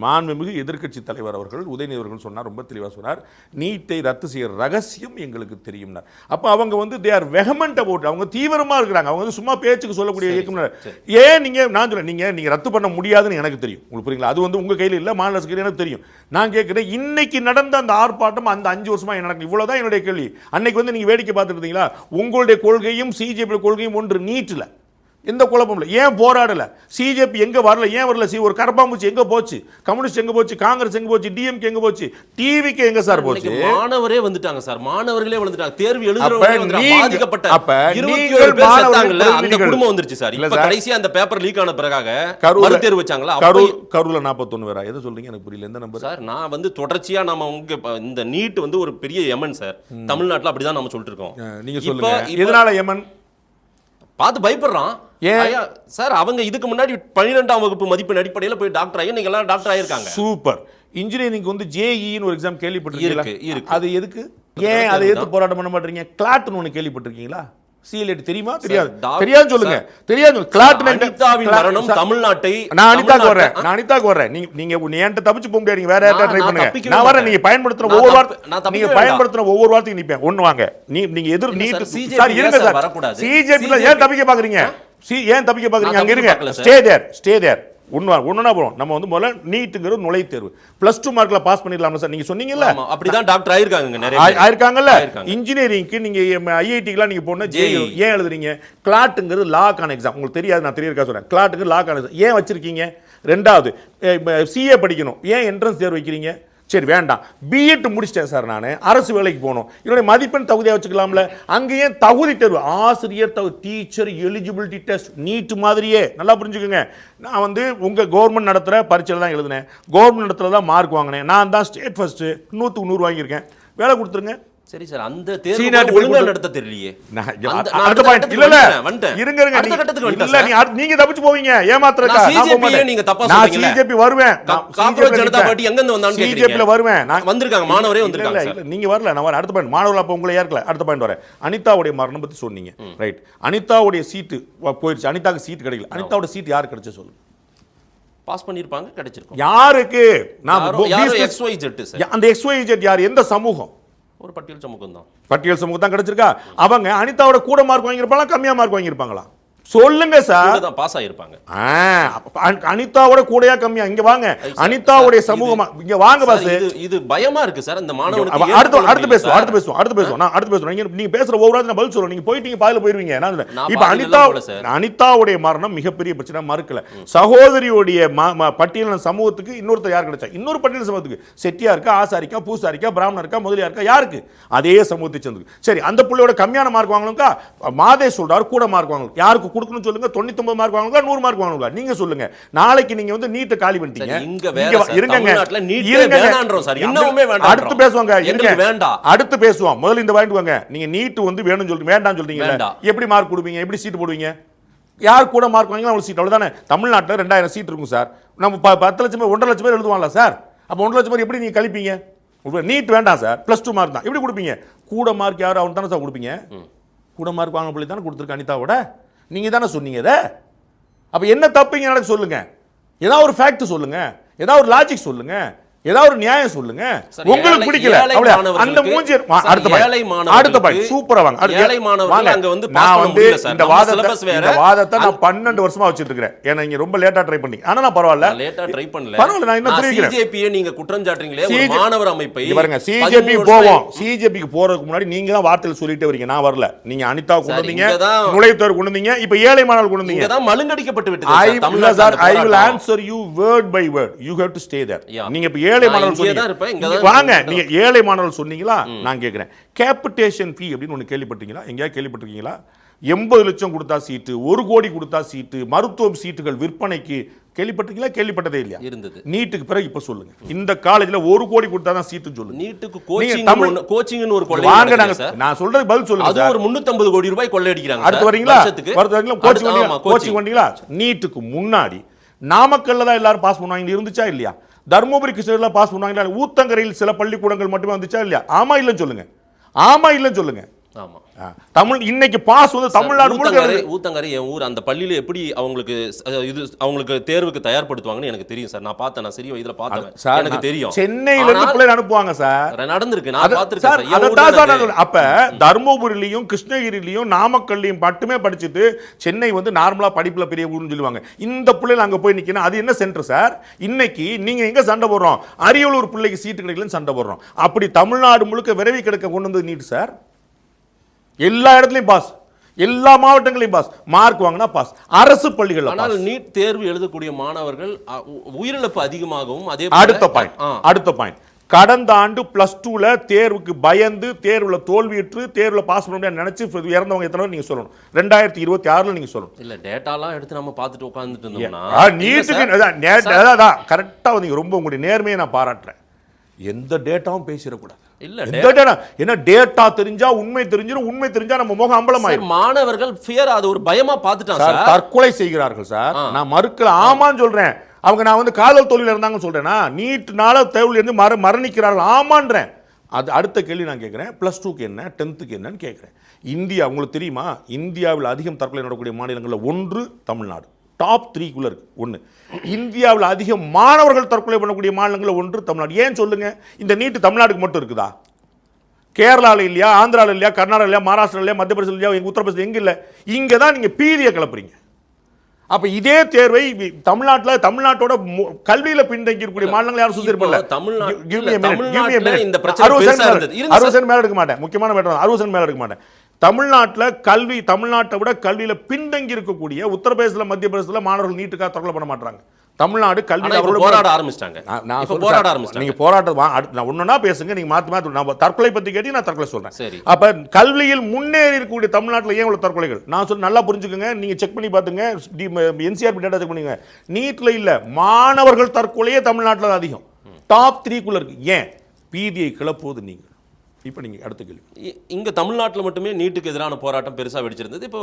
மாண்புமிகு எதிர்க்கட்சி தலைவர் அவர்கள் உதயநிதி அவர்கள் சொன்னார், ரொம்ப தெளிவாக சொன்னார், நீட்டை ரத்து செய்யற ரகசியம் எங்களுக்கு தெரியும். அப்ப அவங்க தே ஆர் வெஹமென்ட் அபவுட், அவங்க தீவிரமா இருக்கிறாங்க. அவங்க சும்மா பேச்சுக்கு சொல்லக்கூடிய இயக்கம். ஏன் நான் சொல்ல, நீங்க ரத்து பண்ண முடியாதுன்னு எனக்கு தெரியும். உங்களுக்கு புரியுங்களா? அது உங்க கையில் இல்ல, மாநில அரசு எனக்கு தெரியும். நான் கேட்கிறேன், இன்னைக்கு நடந்த அந்த ஆர்ப்பாட்டம் அந்த 5 வருஷமா என்ன நடக்குது? இவ்வளவுதான் என்னுடைய கேள்வி. அன்னைக்கு நீங்க வேடிக்கை பார்த்துட்டு இருந்தீங்களா? உங்களுடைய கொள்கையும் சிஜேபி கொள்கையும் ஒன்று, நீட்ல எந்த குழப்பம் இல்லை. ஏன் போராடல? சிஜேபி எங்க வரல? ஏன் வரல? ஒரு கரப்பாம்பூச்சி எங்க போச்சு? கம்யூனிஸ்ட் எங்க போச்சு? காங்கிரஸ் எங்க போச்சு? டிஎம்கே எங்க போச்சு? டிவிக்கு எங்க சார் போச்சு? மாணவரே வந்துட்டாங்க சார், மாணவர்களே வந்துட்டாங்க. தேர்வு எழுதுறவங்க பாதிக்கப்பட்ட அப்ப 21 பேர் செத்தாங்கல, அந்த குடும்பம் வந்துருச்சு சார். இப்ப கடைசியா அந்த பேப்பர் லீக் ஆன பிறகாக மறு தேர்வு வச்சாங்களா? கரூர்ல 41 பேரா? எதை சொல்றீங்க எனக்கு புரியல. எந்த நம்பர் சார்? நான் தொடர்ச்சியா நம்ம இந்த நீட் ஒரு பெரிய எமன் சார். தமிழ்நாட்டுல அப்படிதான் நம்ம சொல்லிட்டு இருக்கோம். நீங்க சொல்லுங்க, எதனால எமன்? பார்த்து பயப்படுறான் சார். அவங்க இதுக்கு முன்னாடி 12ஆம் வகுப்பு மதிப்பெண் அடிப்படையில் போய் டாக்டர் ஆகி நீங்க எல்லாம் டாக்டர் ஆயிருக்காங்க. சூப்பர். இன்ஜினியரிங் ஜேஇன்னு ஒரு எக்ஸாம் கேள்விப்பட்டிருக்கீங்களா? இருக்கு. அது எதுக்கு? ஏன் அதை எதிர்த்து போராட்டம் பண்ண மாட்டீங்க? கிளாட்னு ஒன்று கேள்விப்பட்டிருக்கீங்களா? சிஎல்எட் தெரியுமா? தெரியாது. தெரியாது சொல்லுங்க. தெரியாது. அனிதாவின் மரணம் தமிழ்நாட்டை. நான் அனிதாக்கு வரேன். நீங்க என்கிட்ட தப்பிச்சு போக முடியாது. நீங்க வேற யார்ட்ட ட்ரை பண்ணுங்க. நான் வரேன். நீங்க பயன்படுத்துற ஒவ்வொரு வார்த்தைக்கு நிப்பேன். ஒண்ணு வாங்க. நீங்க எதிர் நீட் சார் இருங்க சார். சிஜேபில ஏன் தப்பிக்க பாக்குறீங்க? ஏன் தப்பிக்க பாக்குறீங்க? அங்க இருங்க. Stay there. ஒண்ணுனா போறோம். நம்ம முதல்ல நீட்டுங்கிறது நுழைவுத் தேர்வு. +2 மார்க்ல பாஸ் பண்ணிடலாம் சார். நீங்க சொன்னீங்கல்ல, அப்படிதான் டாக்டர் ஆயிருக்காங்க நிறைய ஆயிருக்காங்கல்ல. இன்ஜினியரிங்க்கு நீங்க ஐஐடிக்குலாம் நீங்க போனா ஏன் எழுதுறீங்க? கிளாட்டுங்கிறது லாக்கான எக்ஸாம். உங்களுக்கு தெரியாது, நான் தெரியறதுக்காக சொல்றேன். கிளாட்டுக்கு லாக்கான எக்ஸாம் ஏன் வச்சிருக்கீங்க? ரெண்டாவது, சிஏ படிக்கணும், ஏன் என்ட்ரன்ஸ் தேர்வு வைக்கிறீங்க? சரி வேண்டாம், பிஎட் முடிச்சிட்டேன் சார், நான் அரசு வேலைக்கு போகணும், என்னுடைய மதிப்பெண் தகுதியாக வச்சுக்கலாம்ல. அங்கேயே தகுதி தேர்வு, ஆசிரியர் டீச்சர் எலிஜிபிலிட்டி டெஸ்ட், நீட் மாதிரியே. நல்லா புரிஞ்சுக்கோங்க, நான் வந்து உங்கள் கவர்மெண்ட் நடத்துகிற பரீட்சையில் தான் எழுதினேன், கவர்மெண்ட் நடத்துகிற தான் மார்க் வாங்கினேன், நான் தான் ஸ்டேட் ஃபர்ஸ்ட்டு, 100க்கு 100 வாங்கியிருக்கேன், வேலை கொடுத்துருங்க. சரி சார், அந்த தேர்வு ஒழுங்கா நடத்த தெரியலையே. அடுத்த பாயிண்ட் இல்ல இருங்க நீங்க தப்பிச்சு போவீங்க ஏமாத்துறதுக்கு. சிஜேபி நீங்க தப்பா சொல்றீங்க. நான் சிஜேபி வருவேன், காங்கிரஸ் ஜனதா பார்ட்டி எங்க இருந்து வந்தான்னு கேக்குறீங்க. சிஜேபில வருவேன், நான் வந்திருக்காங்க, மாணவரே வந்திருக்காங்க சார். நீங்க வரல, நான் வர. அடுத்த பாயிண்ட் மாணவர்கள் அப்ப உங்களை ஏற்கல. அடுத்த பாயிண்ட் வரேன். அனிதாவுடைய மரணம் பத்தி சொன்னீங்க, ரைட். அனிதாவுடைய சீட்டு போயிடுச்சு, அனிதாக்கு சீட் கிடைக்கல. அனிதாவோட சீட் யாருக்கு கிடைச்ச சொல்லுங்க. பாஸ் பண்ணிருப்பாங்க, கிடைச்சிருக்கும். யாருக்கு? நான் XYZ சார். அந்த XYZ யார், எந்த சமூகம்? ஒரு பட்டியல் சமூகம் தான். பட்டியல் சமூகம் தான் கிடைச்சிருக்கா? அவங்க அனிதாவோட கூட மார்க் வாங்கியிருப்பாங்களா, கம்மியா மார்க் வாங்கியிருப்பாங்களா? சொல்லுங்க சார். பாஸ் ஆயிருப்பாங்க. அனிதாவோட கூடயா கம்மியா? இங்க வாங்க, அனிதாவுடைய சமூகமா இங்க வாங்க பாஸ். இது பயமா இருக்கு சார் இந்த மாணவனுக்கு. அடுத்து பேசுவோம். நீங்க பேசுற ஒவ்வொரு நான் பதில் சொல்றேன், நீங்க போயிட்டீங்க பாதியில போயிருவீங்க. இப்ப அனிதாவுடைய மரணம் மிகப்பெரிய பிரச்சனை, மறுக்கல. சகோதரியுடைய பட்டியல் சமூகத்துக்கு இன்னொருத்தர் யார் கிடைச்சா? இன்னொரு பட்டியல் சமூகத்துக்கு செட்டியாருக்கா, ஆசாரிக்கா, பூசாரிக்கா, பிராமணருக்கா, முதலியாருக்கா, யாருக்கு? அதே சமூகத்தை சேர்ந்து. சரி, அந்த பிள்ளையோட கம்மியான மார்க் வாங்கணும்க்கா, மாதே சொல்றாரு கூட மார்க் வாங்கணும். யாருக்கு கொடுக்கணும் சொல்லுங்க. 99 மார்க் வாங்குங்க, 100 மார்க் வாங்குங்க. நீங்க சொல்லுங்க. நாளைக்கு நீங்க வந்து நீட் காலி பண்ணிட்டீங்க. அடுத்து பேசுவாங்க. அடுத்து பேசுவோம். முதல்ல இந்த பாயிண்ட் வாங்க. நீங்க நீட் வந்து வேணும்னு சொல்றீங்க, வேண்டாம்னு சொல்றீங்க. எப்படி மார்க் கொடுப்பீங்க? எப்படி சீட் போடுவீங்க? யார் கூட மார்க் வாங்கினா அவங்க சீட். அவ்வளவுதானே. தமிழ்நாட்டில் 2000 சீட் இருக்கும் சார். நம்ம 10 லட்சம் பேர் 1.5 லட்சம் பேர் எழுதுவாங்களா சார்? அப்போ 1.5 லட்சம் பேர் எப்படி நீங்க கழிப்பீங்க? நீட் வேண்டாம் சார், +2 மார்க் தான். எப்படி கொடுப்பீங்க? கூட மார்க் யாரும் அவன் தானே சார் கொடுப்பீங்க. கூட மார்க் வாங்க பிள்ளை தானே கொடுத்துருக்க அனிதாவோட. நீங்க தானே சொன்னீங்க இதை. அப்ப என்ன தப்புங்க எனக்கு சொல்லுங்க. ஏதாவது ஒரு ஃபேக்ட் சொல்லுங்க, ஏதாவது ஒரு லாஜிக் சொல்லுங்க, ஏதாவது ஒரு நியாயம் சொல்லுங்க. உங்களுக்கு பிடிக்கல அந்த மூஞ்சி. அடுத்த பாயிண்ட் சூப்பரா வாங்க. ஏழை மாணவர்கள் அங்க வந்து நான் வந்து இந்த வாதத்தை நான் 12 வருஷமா வச்சிட்டு இருக்கேன். ஏன்னா நீங்க ரொம்ப லேட்டா ட்ரை பண்ணி. ஆனா நான் பரவாயில்ல, லேட்டா ட்ரை பண்ணல. பரவாயில்ல, நான் இன்னும் புரியுறேன். சிஜேபியை நீங்க குற்றம் சாட்டுறீங்களே, ஒரு மாணவர் அமைப்பை பாருங்க. சிஜேபி போவோம். சிஜேபிக்கு போறதுக்கு முன்னாடி நீங்க தான் வார்த்தையில் சொல்லிட்டே வரீங்க. நான் வரல. நீங்க அனிதா கொண்டு வந்தீங்க, நுழைவுத்தேர்வு கொண்டு வந்தீங்க, இப்ப ஏழை மாணவர்கள் கொண்டு வந்தீங்க. இங்க தான் மழுங்கடிக்கப்பட்டு விட்டது. I will answer you word by word. You have to stay there. நீங்க இப்ப ஏழை மாணவர்கள் சொன்னீங்க. வாங்க, நீங்க ஏழை மாணவர்கள் சொன்னீங்களா? நான் கேக்குறேன், கேபிடேஷன் ஃபீ அப்படின்னு ஒண்ணு கேள்விப்பட்டீங்களா? எங்கயா கேள்விப்பட்டிருக்கீங்களா? 80 லட்சம் கொடுத்தா சீட்டு, 1 கோடி கொடுத்தா சீட்டு, மருத்துவம் சீட்டுகள் விற்பனைக்கு கேள்விப்பட்டீங்களா? கேள்விப்பட்டதே இல்லையா? இருந்தது. நீட்டுக்கு பிறகு இப்ப சொல்லுங்க, இந்த காலேஜ்ல 1 கோடி கொடுத்தா தான் சீட்டு சொல்லுங்க. நீட்டுக்கு கோச்சிங்னு ஒரு கொள்ளை. வாங்க, நான் சொல்றது பதில் சொல்லுங்க. அது ஒரு 350 கோடி ரூபாய் கொள்ளை அடிக்கிறாங்க. அடுத்து வரீங்களா? கோச்சிங் வந்தீங்களா? நீட்டுக்கு முன்னாடி நாமக்கல்ல தான் எல்லாரும் பாஸ் பண்ணுவாங்க, இருந்துச்சா இல்லையா? தர்மபுரி கிருஷ்ணகிரில பாஸ் பண்ணுவாங்களா? ஊத்தங்கரையில் சில பள்ளிக்கூடங்கள் மட்டுமே வந்துச்சா இல்லையா? ஆமா இல்லன்னு சொல்லுங்க. ஆமா இல்லன்னு சொல்லுங்க. ஆமா. தமிழ் இன்னைக்கு பாஸ் வந்து தமிழ்நாடு முழுக்க. ஊத்தங்கரை என் ஊர். அந்த பள்ளியில எப்படி அவங்களுக்கு தேர்வுக்கு தயார்படுத்துவாங்கன்னு எனக்கு தெரியும் சார். நான் பார்த்தேன், நான் சிறிய வயதுல பார்த்தேன், எனக்கு தெரியும். சென்னையில இருந்து பிள்ளைகள் அனுப்புவாங்க சார். நடந்திருக்கு, நான் பார்த்திருக்கேன். அப்ப தர்மபுரியிலையும் கிருஷ்ணகிரியிலையும் நாமக்கல்லையும் மட்டுமே படிச்சுட்டு சென்னை வந்து நார்மலா படிப்புல பெரிய ஊர்னு சொல்லுவாங்க. இந்த பிள்ளைகள் அங்க போய் நிக்கணும். அது என்ன சென்டர் சார்? இன்னைக்கு நீங்க எங்க சண்டை போடுறோம்? அரியலூர் பிள்ளைக்கு சீட்டு கிடைக்கலன்னு சண்டை போடுறோம். அப்படி தமிழ்நாடு முழுக்க விரைவி கிடைக்க கொண்டு வந்து நீட் சார். எல்லா இடத்துலயும் பாஸ், எல்லா மாவட்டங்களையும் பாஸ், மார்க் வாங்கினா பாஸ். அரசு பள்ளிகள். ஆனால் நீட் தேர்வு எழுதக்கூடிய மாணவர்கள் உயிரிழப்பு அதிகமாகவும். அதே அடுத்த பாயிண்ட் கடந்த ஆண்டு +2ல தேர்வுக்கு பயந்து தேர்வுல தோல்வியுற்று தேர்வுல பாஸ் பண்ண முடியாது நினைச்சு இறந்தவங்க எத்தனை நீங்க சொல்லணும். 2026ல நீங்க சொல்லணும். இல்ல டேட்டாலாம் எடுத்து நம்ம பார்த்துட்டு உட்கார்ந்துட்டு இருந்தோம்னா நீட்டுக்கு கரெக்டா வந்தீங்க. ரொம்ப உங்களுடைய நேர்மையை நான் பாராட்டுறேன். எந்த டேட்டாவும் பேசிடக்கூடாது. என்ன டேட்டா தெரிஞ்சா உண்மை தெரிஞ்சிடும், உண்மை தெரிஞ்சா நம்ம முகம் அம்பலமாயிரும். மாணவர்கள் ஃபியர், அது ஒரு பயமா பார்த்துட்டாங்க சார். தற்கொலை செய்கிறார்கள் சார். நான் மறுக்கல, ஆமான்னு சொல்றேன். அவங்க நான் வந்து காதல் தோல்வியில இருந்தாங்கன்னு சொல்றேன்னா, நீட்னால தேர்வுல இருந்து மரணிக்கிறார்கள் ஆமான்றேன். அது அடுத்த கேள்வி நான் கேட்கிறேன். +2க்கு என்ன, 10th என்னன்னு கேட்கிறேன். இந்தியா உங்களுக்கு தெரியுமா? இந்தியாவில் அதிகம் தற்கொலை நடக்கக்கூடிய மாநிலங்களில் 1 தமிழ்நாடு. டாப் 3க்குள்ள இருக்கு. 1 இந்தியாவில் அதிக மாணவர்கள் தற்கொலை பண்ணக்கூடிய மாநிலங்களில் 1 தமிழ்நாடு. ஏன் சொல்லுங்க? இந்த நீட்டு தமிழ்நாடுக்கு மட்டும் இருக்குதா? கேரளாவில் இல்லையா, ஆந்திராவில் இல்லையா, கர்நாடகா இல்லையா, மகாராஷ்டிரா இல்லையா, மத்திய பிரதேசம் இல்லையா, உத்தரப்பிரதேசம் எங்க இல்லை? இங்கே தான் நீங்க பீதியை கிளப்புறீங்க. அப்ப இதே தேர்வை தமிழ்நாட்டோட கல்வியில பின்தங்கி இருக்கக்கூடிய மாநிலங்கள் யாரும் சுத்தி இருப்பாங்க. 60% மேல எடுக்க மாட்டேன். முக்கியமான மேட்டர் 60% மேல எடுக்க மாட்டேன். தமிழ்நாட்டை விட கல்வியில பின்தங்கி இருக்கக்கூடிய உத்தரப்பிரதேசத்தில், மத்திய பிரதேசத்தில் மாணவர்கள் நீட்டுக்காக தற்கொலை பண்ண மாட்டாங்க. தமிழ்நாடு கல்வி போராட ஆரம்பிச்சிட்டாங்க. போராட ஆரம்பிச்சிட்டாங்க. நீங்க போராட்டம் ஒன்னொன்னா பேசுங்க. நீங்க மாத்தி நான் தற்கொலை பத்தி கேட்டி நான் தற்கொலை சொல்றேன். சரி. அப்ப கல்வியில் முன்னேறி இருக்கக்கூடிய தமிழ்நாட்டில் ஏன் இவ்வளவு தற்கொலைகள்? நான் சொல்ல நல்லா புரிஞ்சுக்கோங்க. நீங்க செக் பண்ணி பாத்துங்க. NCRB டேட்டா செக் பண்ணுங்க. நீட்ல இல்ல, மாணவர்கள் தற்கொலையே தமிழ்நாட்டில் அதிகம். டாப் 3 இருக்கு. ஏன்? பீதியை கிளப்புவது நீங்க. இப்போ நீங்க அடுத்த கேள்வி. இங்க தமிழ்நாட்டில் மட்டுமே நீட்டுக்கு எதிரான போராட்டம் பெருசா வெடிச்சிருந்தது. இப்போ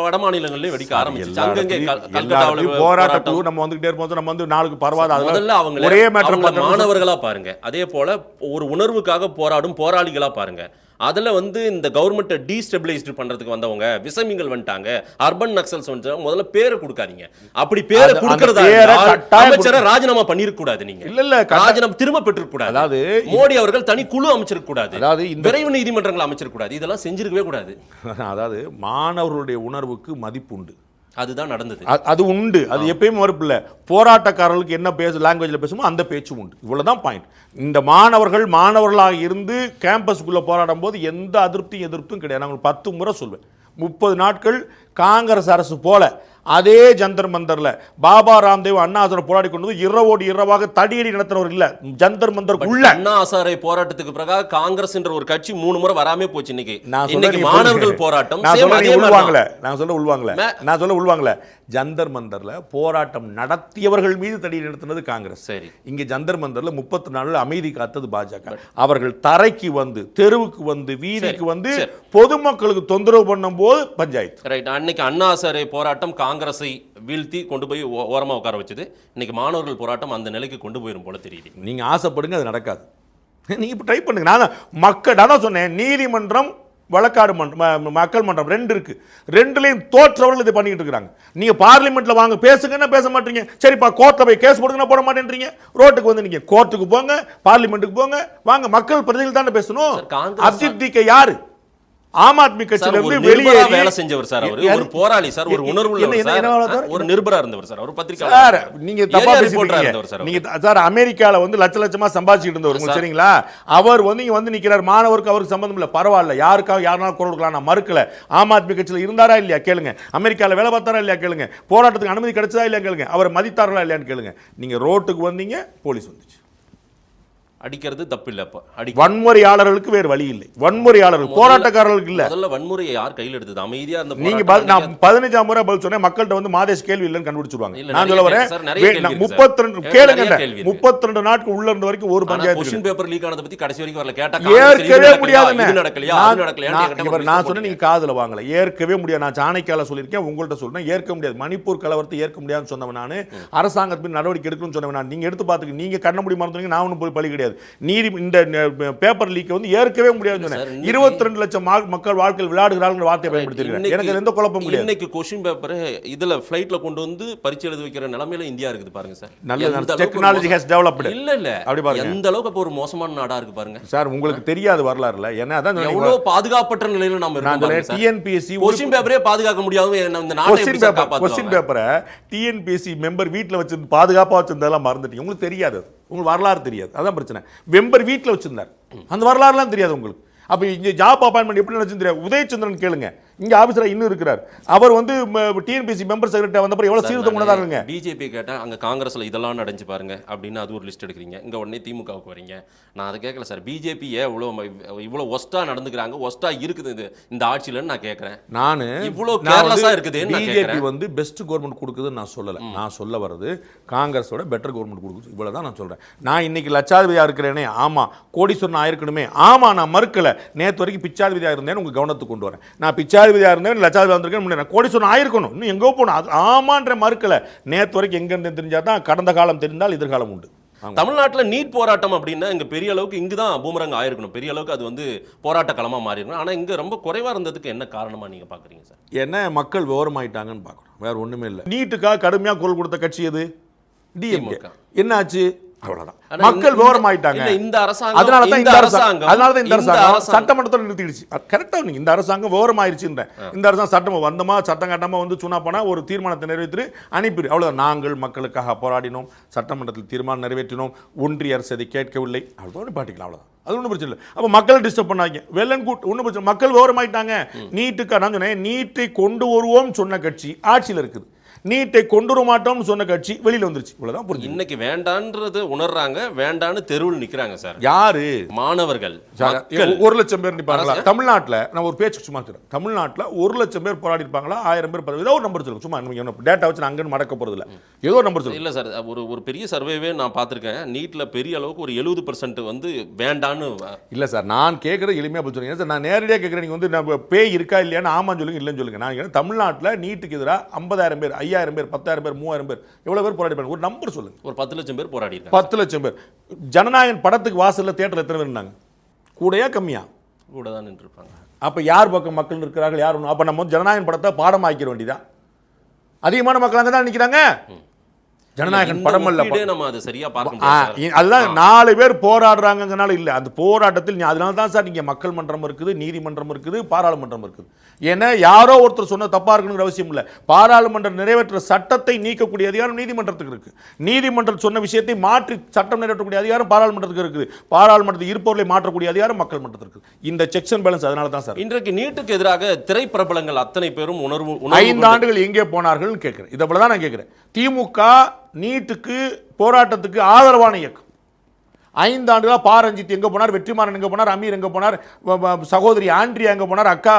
வட மாநிலங்கள்லயும் வெடிக்க ஆரம்பிச்சிச்சு. அங்கங்க கல்கத்தாவுல போராட்டம் நம்ம வந்துகிட்டே இருப்போம். நம்ம வந்து நாளுக்கு பரவாயில்ல. முதல்ல அவங்க மாணவர்களா பாருங்க. அதே போல ஒரு உணர்வுக்காக போராடும் போராளிகளா பாருங்க. அதுல வந்து இந்த கவர்மெண்ட்டை டீஸ்டெபிலைஸ்ட் பண்றதுக்கு வந்தவங்க விசமிங்கள் வந்துட்டாங்க, அர்பன் நக்சல்ஸ் வந்துட்டாங்க. முதல்ல பேரை கொடுக்காதீங்க. அப்படி பேரை கொடுக்கறதா அமைச்சரை ராஜினாமா பண்ணிருக்க கூடாது. நீங்க இல்ல ராஜினாமா திரும்ப பெற்றிருக்க கூடாது. அதாவது மோடி அவர்கள் தனி குழு அமைச்சிருக்க கூடாது. அதாவது விரைவு நீதிமன்றங்கள் அமைச்சிருக்க கூடாது. இதெல்லாம் செஞ்சிருக்கவே கூடாது. அதாவது மாணவர்களுடைய உணர்வுக்கு மதிப்பு உண்டு. அதுதான் நடந்தது. அது உண்டு. அது எப்பயுமே மறுப்பு இல்லை. போராட்டக்காரர்களுக்கு என்ன லாங்குவேஜில் பேசுமோ அந்த பேச்சு உண்டு. இவ்வளவுதான் பாயிண்ட். இந்த மாணவர்களாக இருந்து கேம்பஸ்க்குள்ள போராடும் போது எந்த எதிர்ப்பும் கிடையாது. நான் 10 முறை சொல்வேன். 30 நாட்கள் காங்கிரஸ் அரசு போல அதே ஜந்தர் மந்தர்ல பாபா ராம்தேவ் அண்ணா ஹசாரே போராடி கொண்டு இரவோடு இரவாக தடியடி நடத்தினவர் இல்ல. ஜந்தர் மந்தர் உள்ள அண்ணா ஹசாரே போராட்டத்துக்கு பிறகு காங்கிரஸ் என்ற ஒரு கட்சி 3 முறை வராமே போச்சு. இன்னைக்கு மாணவர்கள் போராட்டம் நான் சொல்ல உள்வாங்கல. ஜந்தர் மந்தர்ல போராட்டம் நடத்தியவர்கள் மீது தடியடி நடத்தினது காங்கிரஸ். சரி, இங்க ஜந்தர் மந்தர்ல 30 நாள் அமைதி காத்தது பாஜக. அவர்கள் தரைக்கு வந்து, தெருவுக்கு வந்து, வீதிக்கு வந்து பொதுமக்களுக்கு தொந்தரவு பண்ணும் போது பஞ்சாயத்து. ரைட். அன்னைக்கு அண்ணா ஹசாரே போராட்டம் காங்கிரஸை வீழ்த்தி கொண்டு போய் ஓரமா உட்கார வச்சது. இன்னைக்கு மாணவர்கள் போராட்டம் அந்த நிலைக்கு கொண்டு போயிடும் போல தெரியுது. நீங்க ஆசைப்படுங்க, அது நடக்காது. நீங்க இப்ப ட்ரை பண்ணுங்க. நான் சொன்னேன், நீதிமன்றம் வழக்காடு மன்றம் மக்கள் மன்றம் 2 இருக்கு. 2லையும் தோற்றவர்கள் இதை பண்ணிட்டு இருக்காங்க. நீங்க பார்லிமெண்ட்ல வாங்க பேசுங்கன்னா பேச மாட்டீங்க. சரிப்பா கோர்ட்ல போய் கேஸ் போடுங்கன்னா போட மாட்டேன்றீங்க. ரோட்டுக்கு வந்து நீங்க கோர்ட்டுக்கு போங்க, பார்லிமெண்ட்டுக்கு போங்க, வாங்க. மக்கள் பிரதிநிதிகள் தானே பேசணும். அப்சித்திக்க யாரு? ஆம் ஆத்மி கட்சியில இருந்து வெளியே வேலை செஞ்சவர் சார். அவர் ஒரு போராளி சார், ஒரு உணர்வுள்ளவர் சார், ஒரு நிருபரா இருந்தவர் சார், ஒரு பத்திரிகையாளர். நீங்க தப்பா பேசிட்டீங்க. நீங்க சார் அமெரிக்கால வந்து லட்சமா சம்பாதிச்சிட்டு இருந்தவர் சரிங்களா? அவர் வந்து இங்க வந்து நிக்கிறார். மாணவருக்கு அவருக்கு சம்பந்தம் இல்ல, பரவாயில்ல, யாருக்காக யாருனாலும் குரல் கொடுக்கலாம், நான் மறுக்கல. ஆம் ஆத்மி கட்சியில இருந்தாரா இல்லையா கேளுங்க. அமெரிக்கால வேலை பார்த்தாரா இல்லையா கேளுங்க. போராட்டத்துக்கு அனுமதி கிடைச்சதா இல்லையா கேளுங்க. அவர் மதித்தார்களா இல்லையான்னு கேளுங்க. நீங்க ரோட்டுக்கு வந்தீங்க, போலீஸ் வந்துச்சு. அடிக்கிறது தப்பு இல்ல. வன்முறையாளர்களுக்கு வேறு வழி இல்லை. வன்முறையாளர்கள் போராட்டக்காரர்களுக்கு இல்ல. முதல்ல வன்முறையை யார் கையில் எடுத்தது? அமைதியா அந்த நீங்க நான் 15ஆம் முறை பதில் சொன்னேன். மக்கள்கிட்ட வந்து மாதேஷ் கேள்வி இல்லைன்னு கண்டுபிடிச்சிருவாங்க. நான் சொல்ல வரேன் 32 கேளுங்க. 32 நாட்கள் உள்ள இருந்த வரைக்கும் ஒரு பஞ்சாயத்து क्वेश्चन பேப்பர் லீக் ஆனத பத்தி கடைசி வரைக்கும் வரல. கேட்டா ஏற்கவே முடியாதுங்க. இது நடக்கலையா அது நடக்கலையா நான் சொன்னேன், நீங்க காதுல வாங்கல. ஏற்கவே முடியாது. நான் சாணக்கியால சொல்லியிருக்கேன், உங்கள்ட்ட சொல்றேன், ஏற்க முடியாது. மணிப்பூர் கலவரத்தை ஏற்க முடியாதுன்னு சொன்னவன் நான். அரசாங்கத்தின் நடவடிக்கை எடுக்கணும்னு சொன்னவன் நான். நீங்க எடுத்து பாத்துக்க. நீங்க கண்ணமுடி மறந்துட்டீங்க, நான் ஒன்னும் போய் பழி கிடையாது. நீதி பேப்பர் லீக் வந்து ஏற்கவே முடியாதுன்னு சொன்னேன். 22 லட்சம் மக்கள் வாழ்க்கையில் விளையாடுகிறார்கள் வார்த்தையை பயன்படுத்திருக்கேன். எனக்கு எந்த குழப்பமும் கிடையாது. இன்னைக்கு क्वेश्चन பேப்பர் இதுல ஃளைட்ல கொண்டு வந்து பரீட்சை எழுத வைக்கிற நிலைமையில இந்தியா இருக்குது பாருங்க சார். நல்ல டெக்னாலஜி ஹஸ் டெவலப்டு. இல்ல அப்படி பாருங்க. எந்த அளவுக்கு ஒரு மோசமான நாடா இருக்கு பாருங்க சார். உங்களுக்கு தெரியாது வரலாறுல. ஏன்னா அதான் எவ்வளவு பாதுகாப்பற்ற நிலையில நாம இருக்கோம். டிஎன்பிஎஸ்சி क्वेश्चन பேப்பரே பாதுகாக்க முடியாது. இந்த நாட்டை எப்படி காப்பாத்துவாங்க? क्वेश्चन பேப்பரை டிஎன்பிஎஸ்சி மெம்பர் வீட்ல வச்சு பாதுகாப்பா வச்சிருந்ததெல்லாம் மறந்துட்டீங்க. உங்களுக்கு தெரியாது. உங்களுக்கு வரலாறு தெரியாது. அதான் பிரச்சனை. மெம்பர் வீட்டில் வச்சிருந்தார். அந்த வரலாறுலாம் தெரியாது உங்களுக்கு. அப்போ இங்கே ஜாப் அப்பாயின்மெண்ட் எப்படி நடந்துச்சு தெரியாது. உதயச்சந்திரன் கேளுங்க. இங்கே ஆஃபீஸராக இன்னும் இருக்கிறார். அவர் வந்து டிஎன்பிஎஸ்சி மெம்பர் செக்ரட்டரி வந்தப்பறம் எவ்வளோ சீர்திருத்தம் கொண்டாடுறாங்க. பிஜேபி கேட்டால் அங்கே காங்கிரஸில் இதெல்லாம் நடந்துச்சு பாருங்க அப்படின்னு அது ஒரு லிஸ்ட் எடுக்கிறீங்க. இங்கே உடனே திமுகவுக்கு வரீங்க. நான் அதை கேட்கல சார். பிஜேபி இவ்வளோ ஒஸ்ட்டாக நடந்துக்கிறாங்க, ஒஸ்ட்டாக இருக்குது இந்த ஆட்சியிலன்னு நான் கேட்குறேன். நான் இவ்வளோ கேர்லெஸ்ஸாக இருக்குது. பிஜேபி வந்து பெஸ்ட் கவர்மெண்ட் கொடுக்குதுன்னு நான் சொல்லலை. நான் சொல்ல வர்றது காங்கிரஸோட பெட்டர் கவர்மெண்ட் கொடுக்குது. இவ்வளோ தான் நான் சொல்கிறேன். நான் இன்னைக்கு லட்சாதிபதியாக இருக்கிறேனே, ஆமாம். கோடீஸ்வரன் ஆயிருக்கணுமே, ஆமாம். நான் மறுக்கலை. நேற்று வரைக்கும் பிச்சாதிபதியாக இருந்தேன்னு உங்கள் கவனத்துக்கு கொண்டு வரேன். நான் பிச்சாதிபதியாக இருந்தேன், லட்சாதிபதியாக இருந்திருக்கேன். கோடீஸ்வரன் ஆயிருக்கணும், இன்னும் எங்கோ போகணும். அது ஆமான்ற மறுக்கலை. நேற்று வரைக்கும் எங்கேருந்து தெரிஞ்சால் தான் கடந்த காலம் தெரிந்தால் எதிர்காலம் உண்டு. தமிழ்நாட்டில் நீட் போராட்டம் அப்படின்னா இங்கே பெரிய அளவுக்கு இங்கு தான் பூமரங்க ஆயிருக்கணும். பெரிய அளவுக்கு அது வந்து போராட்ட களமாக மாறிடணும். ஆனால் இங்கே ரொம்ப குறைவாக இருந்ததுக்கு என்ன காரணமாக நீங்கள் பார்க்குறீங்க சார்? என்ன மக்கள் விவரமாயிட்டாங்கன்னு பார்க்கணும், வேற ஒன்றுமே இல்லை. நீட்டுக்காக கடுமையாக குரல் கொடுத்த கட்சி எது? டிஎம்கே. என்னாச்சு? அவ்வளவுதான். மக்கள் விவரமாயிட்டாங்க. இந்த அரசாங்கம் அதனால தான் இந்த அரசாங்கம் சட்டமன்றத்தில் நிறுத்திடுச்சு. கரெக்டா நீங்க இந்த அரசாங்கம் விவரமாயிருச்சுன்ற. இந்த அரசாங்கம் சட்டம் வந்தமா சட்டம் கட்டமா வந்து சுனா போனா ஒரு தீர்மானத்தை நிறைவேற்றி அனுப்பிடு. அவ்வளவுதான். நாங்கள் மக்களுக்காக போராடினோம், சட்டமன்றத்தில் தீர்மானம் நிறைவேற்றினோம், ஒன்றிய அரசு அதை கேட்கவில்லை, அவ்வளவு பாட்டிக்கலாம். அவ்வளவுதான். அது ஒன்றும் பிரச்சனை இல்லை. அப்போ மக்களை டிஸ்டர்ப் பண்ணாங்க. வெல் அண்ட் குட், ஒன்றும் பிரச்சனை. மக்கள் விவரமாயிட்டாங்க. நீட்டுக்கு நான் சொன்னேன், நீட்டை கொண்டு வருவோம் சொன்ன கட்சி ஆட்சியில் இருக்குது. நீட்டை கொண்டு வர மாட்டோம்னு சொன்ன கட்சி வெளியில வந்துருச்சு. இவ்வளவுதான் புரிஞ்சு. இன்னைக்கு வேண்டான்றது உணர்றாங்க, வேண்டான்னு தெருவில் நிக்கிறாங்க சார். யாரு? மாணவர்கள். 1,00,000 பேர் நிப்பாங்களா தமிழ்நாட்டுல? நான் ஒரு பேச்சு சும்மா சொல்றேன். தமிழ்நாட்டுல 1,00,000 பேர் போராடி இருப்பாங்களா, 1000 பேர், ஏதோ ஒரு நம்பர் சொல்லுங்க. சும்மா டேட்டா வச்சு அங்க மடக்க போறது இல்ல, ஏதோ ஒரு நம்பர் சொல்லுங்க. இல்ல சார், ஒரு பெரிய சர்வேவே நான் பார்த்திருக்கேன். நீட்ல பெரிய அளவுக்கு ஒரு 70% வந்து வேண்டான்னு. இல்ல சார், நான் கேட்கறது எளிமையா பதில் சொல்லுங்க சார். நான் நேரடியாக கேட்கறேன். நீங்க வந்து பேய் இருக்கா இல்லையான்னு ஆமா சொல்லுங்க, இல்லைன்னு சொல்லுங்க. நான் தமிழ்நாட்டுல நீட்டுக்கு எதிராக 50,000 பேர், 5,000 பேர், 10,000 பேர், 3,000 பேர், எவ்வளவு பேர் போராடி இருப்பாங்க? ஒரு நம்பர் சொல்லுங்க. ஒரு 10,00,000 பேர் போராடி இருக்காங்க. 10,00,000 பேர். ஜனநாயகன் படத்துக்கு வாசல்ல தியேட்டர்ல எத்தனை பேர் இருந்தாங்க? கூடயா கம்மியா? கூட தான் நின்று இருப்பாங்க. அப்ப யார் பக்கம் மக்கள் இருக்கிறார்கள், யார்? அப்ப நம்ம ஜனநாயகன் படத்தை பாடமாக்கிற வேண்டியதான். அதிகமான மக்கள் அங்க தான் நிக்கிறாங்க. ஜனநாயகன் படம் அல்ல, நம்ம அதை சரியா பார்க்க முடியாது. அதுதான் 4 பேர் போராடுறாங்கனால இல்ல. அந்த போராட்டத்தில் அதனால தான் சார் நீங்க மக்கள் மன்றம் இருக்குது, நீதிமன்றம் இருக்குது, பாராளுமன்றம் இருக்குது. ஏன்னா யாரோ ஒருத்தர் சொன்ன தப்பா இருக்கணுங்கிற அவசியம் இல்ல. பாராளுமன்றம் நிறைவேற்ற சட்டத்தை நீக்கக்கூடிய அதிகாரம் நீதிமன்றத்துக்கு இருக்கு. நீதிமன்றம் சொன்ன விஷயத்தை மாற்றி சட்டம் நிறைவேற்றக்கூடிய அதிகாரம் பாராளுமன்றத்துக்கு இருக்குது. பாராளுமன்றத்தில் இருப்பவர்களை மாற்றக்கூடிய அதிகாரம் மக்கள் மன்றத்திற்கு இருக்கு. இந்த செக்ஷன் பேலன்ஸ் அதனால தான் சார். இன்றைக்கு நீட்டுக்கு எதிராக திரைப்பிரபலங்கள் அத்தனை பேரும் 5 ஆண்டுகள் எங்கே போனார்கள் கேட்கிறேன். இதை நான் கேட்கிறேன். திமுக நீட்டுக்கு போராட்டத்துக்கு ஆதரவான இயக்கம். 5 ஆண்டுகளா பாரஞ்சித் எங்க போனார், வெற்றிமாறன் எங்க போனார், அமீர் எங்க போனார், சகோதரி ஆண்ட்ரியா எங்க போனார், அக்கா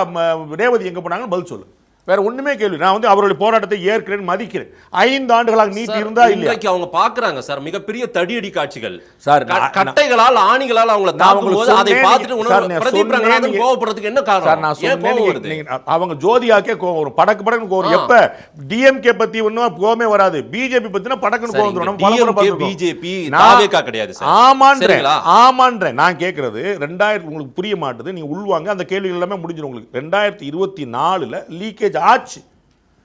ரேவதி எங்க போனாங்க? பதில் சொல்லு. வேற ஒண்ணுமே கேள்வி. நான் வந்து அவருடைய போராட்டத்தை ஏற்கிறேன், மதிக்கிறேன். 5 ஆண்டுகளாக நீட் இருந்தா இல்லையா? இன்னைக்கு அவங்க பாக்குறாங்க சார் மிகப்பெரிய தடியடி காட்சிகள் சார். கட்டைகளால் ஆணிகளால் அவங்கள தாக்கும்போது அதை பார்த்துட்டு பிரதீப் ரங்கநாதன் கோவப்படுறதுக்கு என்ன காரணம்? அவங்க ஜோதியாக்கே கோவம் வரும், படக்கு படக்கு கோவம். எப்ப டிஎம்கே பத்தி ஒன்னும் கோவமே வராது, பிஜேபி பத்தினா படக்குன்னு கோவம் வந்துரும். பிஜேபி தாவேகா கிடையாது சார். ஆமான்றேன். நான் கேட்கறது 2000 உங்களுக்கு புரிய மாட்டுது. நீங்க உள்வாங்க, அந்த கேள்விகள் எல்லாமே முடிஞ்சிடும் உங்களுக்கு. 2024ல லீக்கேஜ் ஆச்சு.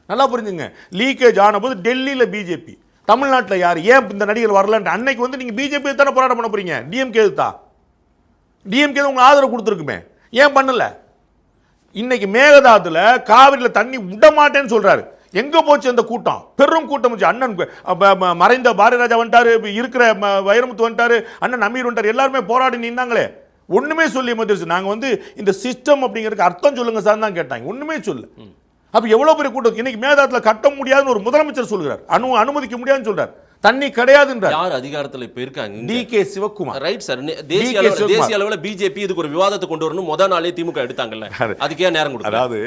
நல்லா புரிஞ்சுங்க. லீக்கேஜ் ஆன போது டெல்லியில பிஜேபி, தமிழ்நாட்டில் யார்? ஏன் இந்த நடிகர் வரல? அன்னைக்கு வந்து நீங்க பிஜேபி தானே போராட்டம் பண்ண போறீங்க. டிஎம்கே தான் உங்களுக்கு ஆதரவு கொடுத்துருக்குமே, ஏன் பண்ணல? இன்னைக்கு மேகதாதுல காவிரியில் தண்ணி விட மாட்டேன்னு சொல்றாரு. எங்க போச்சு அந்த கூட்டம்? பெரும் கூட்டம். அண்ணன் மறைந்த பாரதிராஜா வந்துட்டாரு, இருக்கிற வைரமுத்து வந்துட்டாரு, அண்ணன் அமீர் வந்துட்டாரு, எல்லாருமே போராடி நின்னாங்களே. ஒண்ணுமே சொல்லி மதிச்சு நாங்க வந்து இந்த சிஸ்டம் அப்படிங்கிறதுக்கு அர்த்தம் சொல்லுங்க சார் தான் கேட்டாங்க. ஒண்ணுமே சொல்ல. அப்ப எவ்வளவு பெரிய கூட்டம். இன்னைக்கு மேகதாதுல கட்ட முடியாதுன்னு ஒரு முதலமைச்சர் சொல்கிறார், அனுமதிக்க முடியாதுன்னு சொல்றார். தண்ணி கிடையாதுன்றார். யார் அதிகாரத்துல இப்ப இருக்காங்க? டிகே சிவகுமார். Right sir. தேசிய அளவுல பிஜேபி இதுக்கு ஒரு விவாதத்தை கொண்டு வரணும் முதல் நாளே திமுக எடுத்தாங்கல்ல, அதுக்கே நேரம் கொடுக்கல. அதாவது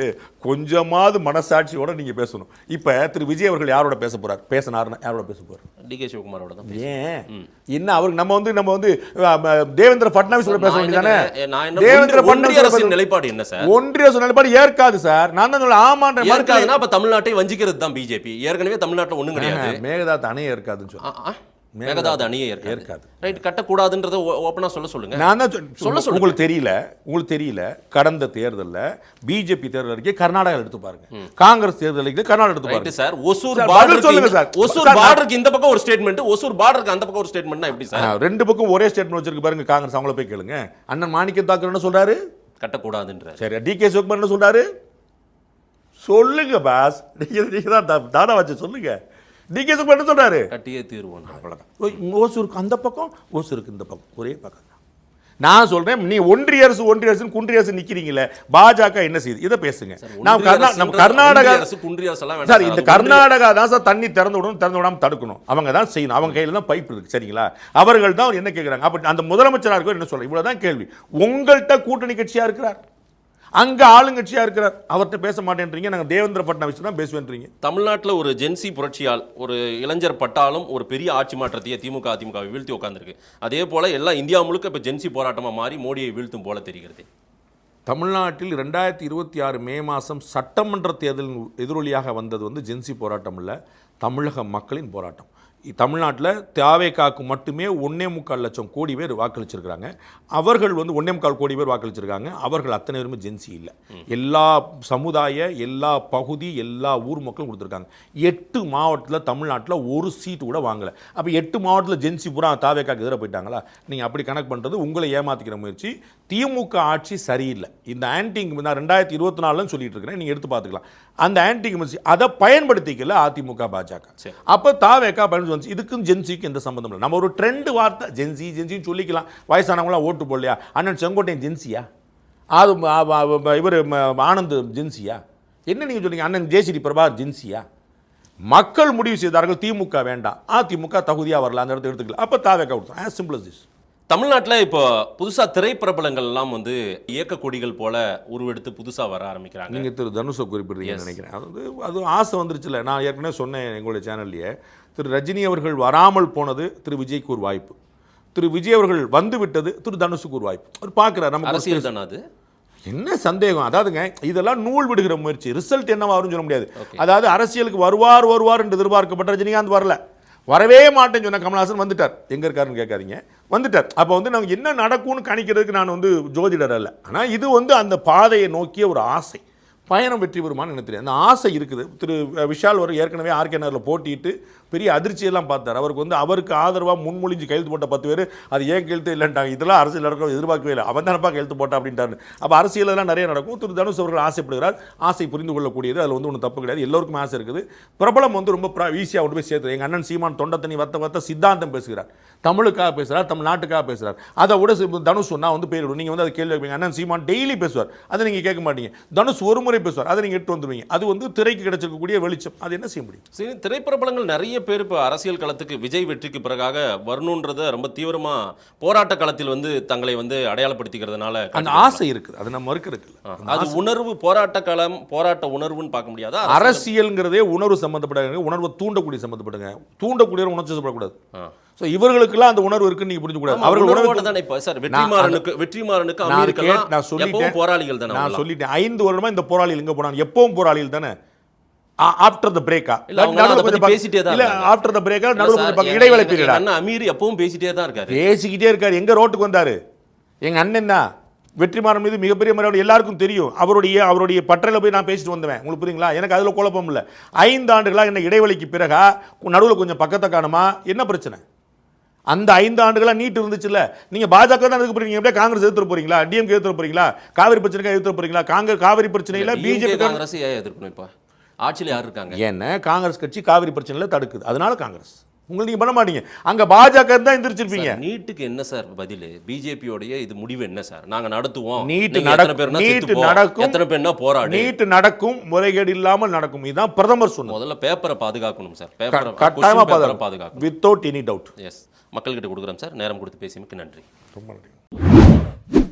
கொஞ்சமாவது மனசாட்சியோட நீங்க பேசணும். இப்ப திரு விஜய் அவர்கள் யாரோட பேச போறார்? பேசினாருன்னா யாரோட பேச போறார்? டிகே சிவகுமாரோட தான். ஏன் என்ன அவருக்கு நம்ம வந்து தேவேந்திர பட்னாவிஸோட பேச வேண்டியதானே? தேவேந்திர பட்னாவிஸ் நிலைப்பாடு என்ன சார்? ஒன்றிய அரசு நிலைப்பாடு ஏற்காது சார். நான் தான் ஆமான்ற ஏற்காதுன்னா அப்ப தமிழ்நாட்டை வஞ்சிக்கிறது தான் பிஜேபி. ஏற்கனவே தமிழ்நாட்டுல ஒண்ணும் கிடையாது. மேகதாது அணை ஏற்காது. மேகதாது அணையை ஏற்காது. ரைட், கட்டக்கூடாதுன்றத ஓபனா சொல்லுங்க. நான் தான் உங்களுக்கு தெரியல. கடந்த தேர்தல்ல பிஜேபி தேர்தல் அறிக்கை கர்நாடகா எடுத்து பாருங்க, காங்கிரஸ் தேர்தல் அறிக்கை கர்நாடகா எடுத்து பாருங்க சார். ஒசூர் பார்டர் சொல்லுங்க சார். ஒசூர் பார்டருக்கு இந்த பக்கம் ஒரு ஸ்டேட்மென்ட், ஒசூர் பார்டருக்கு அந்த பக்கம் ஒரு ஸ்டேட்மென்ட்னா எப்படி சார்? ரெண்டு பக்கம் ஒரே ஸ்டேட்மென்ட் வச்சிருக்கு பாருங்க காங்கிரஸ். அவங்கள போய் கேளுங்க. அண்ணன் மாணிக்க தாக்கர் என்ன சொல்றாரு? கட்டக்கூடாதுன்றார். சரி, டிகே சிவகுமார் என்ன சொல்றாரு? சொல்லுங்க பாஸ், நீங்க தான் தானா வச்சு சொல்லுங்க. டிகே சிவகுமார் என்ன சொல்றாரு? கட்டியே தீர்வோம். அவ்வளவுதான். ஓசூருக்கு அந்த பக்கம், ஓசூருக்கு இந்த பக்கம், ஒரே பக்கம். நான் சொல்றேன், நீ ஒன்றிய அரசு குன்றிய அரசு நிக்கிறீங்களே, பாஜக என்ன செய்யுது? இதை பேசுங்க. நம்ம கர்நாடகா சார், இந்த கர்நாடகா தான் சார் தண்ணி திறந்து விடாம தடுக்கணும். அவங்க தான் செய்யணும். அவங்க கையில தான் பைப் இருக்கு. சரிங்களா? அவர்கள் தான் என்ன கேட்கிறாங்க. அப்ப அந்த முதலமைச்சராக இருக்க என்ன சொல்ற? இவ்வளவுதான் கேள்வி. உங்கள்கிட்ட கூட்டணி கட்சியா இருக்கிறார், அங்க ஆளுங்கட்சியா இருக்கிறார், அவர்கிட்ட பேச மாட்டேன்றீங்க. நாங்க தேவேந்திர பட்னாவிஸ் தான் பேசுவேன்றீங்க. தமிழ்நாட்டில் ஒரு ஜென்சி புரட்சியால் ஒரு இளைஞர் பட்டாலும் ஒரு பெரிய ஆட்சி மாற்றத்தையே அதிமுக வீழ்த்தி உட்கார்ந்துருக்கு. அதே போல எல்லாம் இந்தியா முழுக்க இப்ப ஜென்சி போராட்டமா மாறி மோடியை வீழ்த்தும் போல தெரிகிறது. தமிழ்நாட்டில் 2026 மே மாதம் சட்டமன்ற தேர்தலின் எதிரொலியாக வந்தது வந்து ஜென்சி போராட்டம் இல்லை, தமிழக மக்களின் போராட்டம். தமிழ்நாட்டில் தாவேகாக்கு மட்டுமே 1.25 லட்சம் கோடி பேர் வாக்களிச்சிருக்கிறாங்க. அவர்கள் வந்து 1.25 கோடி பேர் வாக்களிச்சிருக்காங்க. அவர்கள் அத்தனை பேருமே ஜென்சி இல்லை. எல்லா சமுதாய, எல்லா பகுதி, எல்லா ஊர் மக்களும் கொடுத்துருக்காங்க. 8 மாவட்டத்தில் தமிழ்நாட்டில் ஒரு சீட்டு கூட வாங்கலை. அப்போ 8 மாவட்டத்தில் ஜென்சி பூரா தாவேகாக்கு எதிராக போயிட்டாங்களா? நீங்கள் அப்படி கணக்கு பண்ணுறது உங்களை ஏமாற்றிக்கிற முயற்சி. திமுக ஆட்சி சரியில்லை. இந்த ஆன்டிங் நான் 2024 சொல்லிட்டு இருக்கிறேன், நீங்கள் எடுத்து பார்த்துக்கலாம். அந்த ஆன்டிக் அதை பயன்படுத்திக்கல அதிமுக பாஜக. அப்போ தாவேகா பயன்படுத்தி இதுக்கும் ஜென்சிக்கும் எந்த சம்பந்தம் இல்லை. நம்ம ஒரு ட்ரெண்ட் வார்த்தை ஜென்சின்னு சொல்லிக்கலாம். வயசானவங்களாம் ஓட்டு போடலையா? அண்ணன் செங்கோட்டையன் ஜென்சியா? அது இவர் ஆனந்த் ஜென்சியா? என்ன நீங்கள் சொல்றீங்க? அண்ணன் ஜேசிடி பிரபாகர் ஜென்சியா? மக்கள் முடிவு செய்தார்கள் திமுக வேண்டாம், அதிமுக தகுதியா வரல, அந்த இடத்த எடுத்துக்கலாம், அப்ப தாவேக கொடுத்தோம். as simple as this. தமிழ்நாட்டில் இப்போ புதுசா திரைப்பிரபலங்கள் எல்லாம் வந்து இயக்க கொடிகள் போல உருவெடுத்து புதுசா வர ஆரம்பிக்கிறாங்க. நீங்க திரு தனுஷை குறிப்பிடுறீங்கன்னு நினைக்கிறேன். அது ஆசை வந்துருச்சுல. நான் ஏற்கனவே சொன்னேன் எங்களுடைய சேனல்லையே, திரு ரஜினி அவர்கள் வராமல் போனது திரு விஜய்க்கு ஒரு வாய்ப்பு, திரு விஜய் அவர்கள் வந்து விட்டது திரு தனுஷுக்கு ஒரு வாய்ப்பு. அவர் பார்க்கிறார் நம்ம அரசியல் தானே அது, என்ன சந்தேகம். அதாவதுங்க இதெல்லாம் நூல் விடுகிற முயற்சி, ரிசல்ட் என்னவா வரும்னு சொல்ல முடியாது. அதாவது அரசியலுக்கு வருவார் என்று எதிர்பார்க்கப்பட்ட ரஜினிகாந்த் வரல, வரவே மாட்டேன்னு சொன்ன கமல்ஹாசன் வந்துட்டார். எங்க இருக்காருன்னு கேட்காதீங்க, வந்துட்டார். அப்போ வந்து நாங்கள் என்ன நடக்கும்னு கணிக்கிறதுக்கு நான் வந்து ஜோதிடர் அல்ல. ஆனால் இது வந்து அந்த பாதையை நோக்கிய ஒரு ஆசை, பயணம் வெற்றி பெறுமான்னு எனக்கு தெரியும். அந்த ஆசை இருக்குது. திரு விஷால் அவர் ஏற்கனவே ஆர்கே நகரில் போட்டிட்டு பெரிய அதிர்ச்சியெல்லாம் பார்த்தார். அவருக்கு வந்து அவருக்கு ஆதரவாக முன்மொழிஞ்சு கையெழுத்து போட்ட 10 பேர் அது ஏன் கையெழுத்து இல்லைன்ட்டாங்க. இதெல்லாம் அரசியல் நடக்கும் எதிர்பார்க்கவே இல்லை, அவன் தானப்பா கையெழுத்து போட்டா அப்படின்ட்டாரு. அப்போ அரசியலெல்லாம் நிறைய நடக்கும். திரு தனுஷ் அவர்கள் ஆசைப்படுகிறார், ஆசை புரிந்து கொள்ளக்கூடியது, அதில் வந்து ஒன்றும் தப்பு கிடையாது. எல்லோருக்கும் ஆசை இருக்குது. பிரபலம் வந்து ரொம்ப ஈஸியாக கொண்டு போய் சேர்த்து. எங்கள் அண்ணன் சீமான் தொண்டை தண்ணி வத்த சித்தாந்தம் பேசுகிறார், தமிழுக்காக பேசுகிறார், தமிழ்நாட்டுக்காக பேசுகிறார். அதை விட தனுஷ் சொன்னால் வந்து பேர் நீங்கள் வந்து அதை கேள்வி வைப்பீங்க. அண்ணன் சீமான் டெய்லி பேசுவார், அதை நீங்கள் கேட்க மாட்டீங்க. தனுஷ் ஒரு முறை பேசுவார், அதை நீங்கள் எடுத்து வந்துடுவீங்க. அது வந்து திரைக்கு கிடைச்சிருக்கக்கூடிய வெளிச்சம். அது என்ன செய்ய முடியும்? சரி, திரைப்பிரபலங்கள் நிறைய பேர் இப்போ அரசியல் களத்துக்கு விஜய் வெற்றிக்கு பிறகாக வரணுன்றத ரொம்ப தீவிரமா போராட்ட களத்தில் வந்து தங்களை வந்து அடையாளப்படுத்திக்கிறதுனால அந்த ஆசை இருக்குது, அது நம்ம மறுக்கிறது. அது உணர்வு, போராட்ட களம், போராட்ட உணர்வுன்னு பார்க்க முடியாதா? அரசியல்ங்கிறதே உணர்வு சம்பந்தப்பட்ட, உணர்வை தூண்டக்கூடிய சம்பந்தப்பட்டங்க, தூண்டக்கூடிய உணர்ச்சி சொல்லக்கூடாது. சோ இவர்களுக்கெல்லாம் அந்த உணர்வு இருக்குன்னு நீங்க புரிஞ்சுக்கூடாது. அவர்கள் உணர்வு தானே. இப்ப சார் வெற்றிமாறனுக்கு அமெரிக்கா நான் சொல்லிட்டேன், போராளிகள் தானே. நான் சொல்லிட்டேன் 5 வருடமா இந்த போராளிகள் எங்க போனாங்க? எப்பவும் போராளிகள் தானே. ஆஃப்டர் த பிரேக்கா பேசிட்டே தான் இல்ல, ஆஃப்டர் த பிரேக்கா நடுவுல கொஞ்சம் இடைவேளை பீரியட். அண்ணா அமீர் எப்பவும் பேசிட்டே தான் இருக்காரு, பேசிக்கிட்டே இருக்காரு. எங்க ரோட்டுக்கு வந்தாரு எங்க அண்ணன் தான். வெற்றிமாறன் மீது மிகப்பெரிய மரியாதை எல்லாருக்கும் தெரியும். அவருடைய பட்டறையில் போய் நான் பேசிட்டு வந்தேன். உங்களுக்கு புரியுங்களா? எனக்கு அதில் குழப்பம் இல்லை. 5 ஆண்டுகளாக என்ன இடைவெளிக்கு பிறகா நடுவில் கொஞ்சம் பக்கத்தை காணுமா? என்ன பிரச்சனை? அந்த 5 ஆண்டுகளாக நீட் இருந்துச்சுல்ல. நீங்கள் பாஜக தான் எதுக்கு போறீங்க? எப்படியா காங்கிரஸ் எதிர்த்து போறீங்களா? டிஎம்கே எதிர்த்து போறீங்களா? காவிரி பிரச்சனைக்கு எதிர்த்து போறீங்களா? காவிரி பிரச்சனையில் பிஜேபி காங்கிரஸ் எதிர்க்கணும். இப்போ ஆட்சியில் யார் இருக்காங்க? ஏன்னா காங்கிரஸ் கட்சி காவிரி பிரச்சனையில் தடுக்குது, அதனால காங்கிரஸ். உங்களுக்கு நீங்க பண்ண மாட்டீங்க. அங்க பாஜக தான் எந்திரிச்சிருப்பீங்க. நீட்டுக்கு என்ன சார் பதில்? பிஜேபியோடைய இது முடிவு என்ன சார்? நாங்க நடத்துவோம், நீட் நடக்கும், எத்தனை பேர்னா போராடு, நீட் நடக்கும், முறைகேடு இல்லாமல் நடக்கும். இதுதான் பிரதமர் சொன்னது. முதல்ல பேப்பரை பாதுகாக்கணும் சார், கட்டாயமா பாதுகாக்கணும், வித்தவுட் எனி டவுட். எஸ், மக்கள்கிட்ட கொடுக்குறோம் சார். நேரம் கொடுத்து பேசியமைக்கு நன்றி. ரொம்ப நன்றி.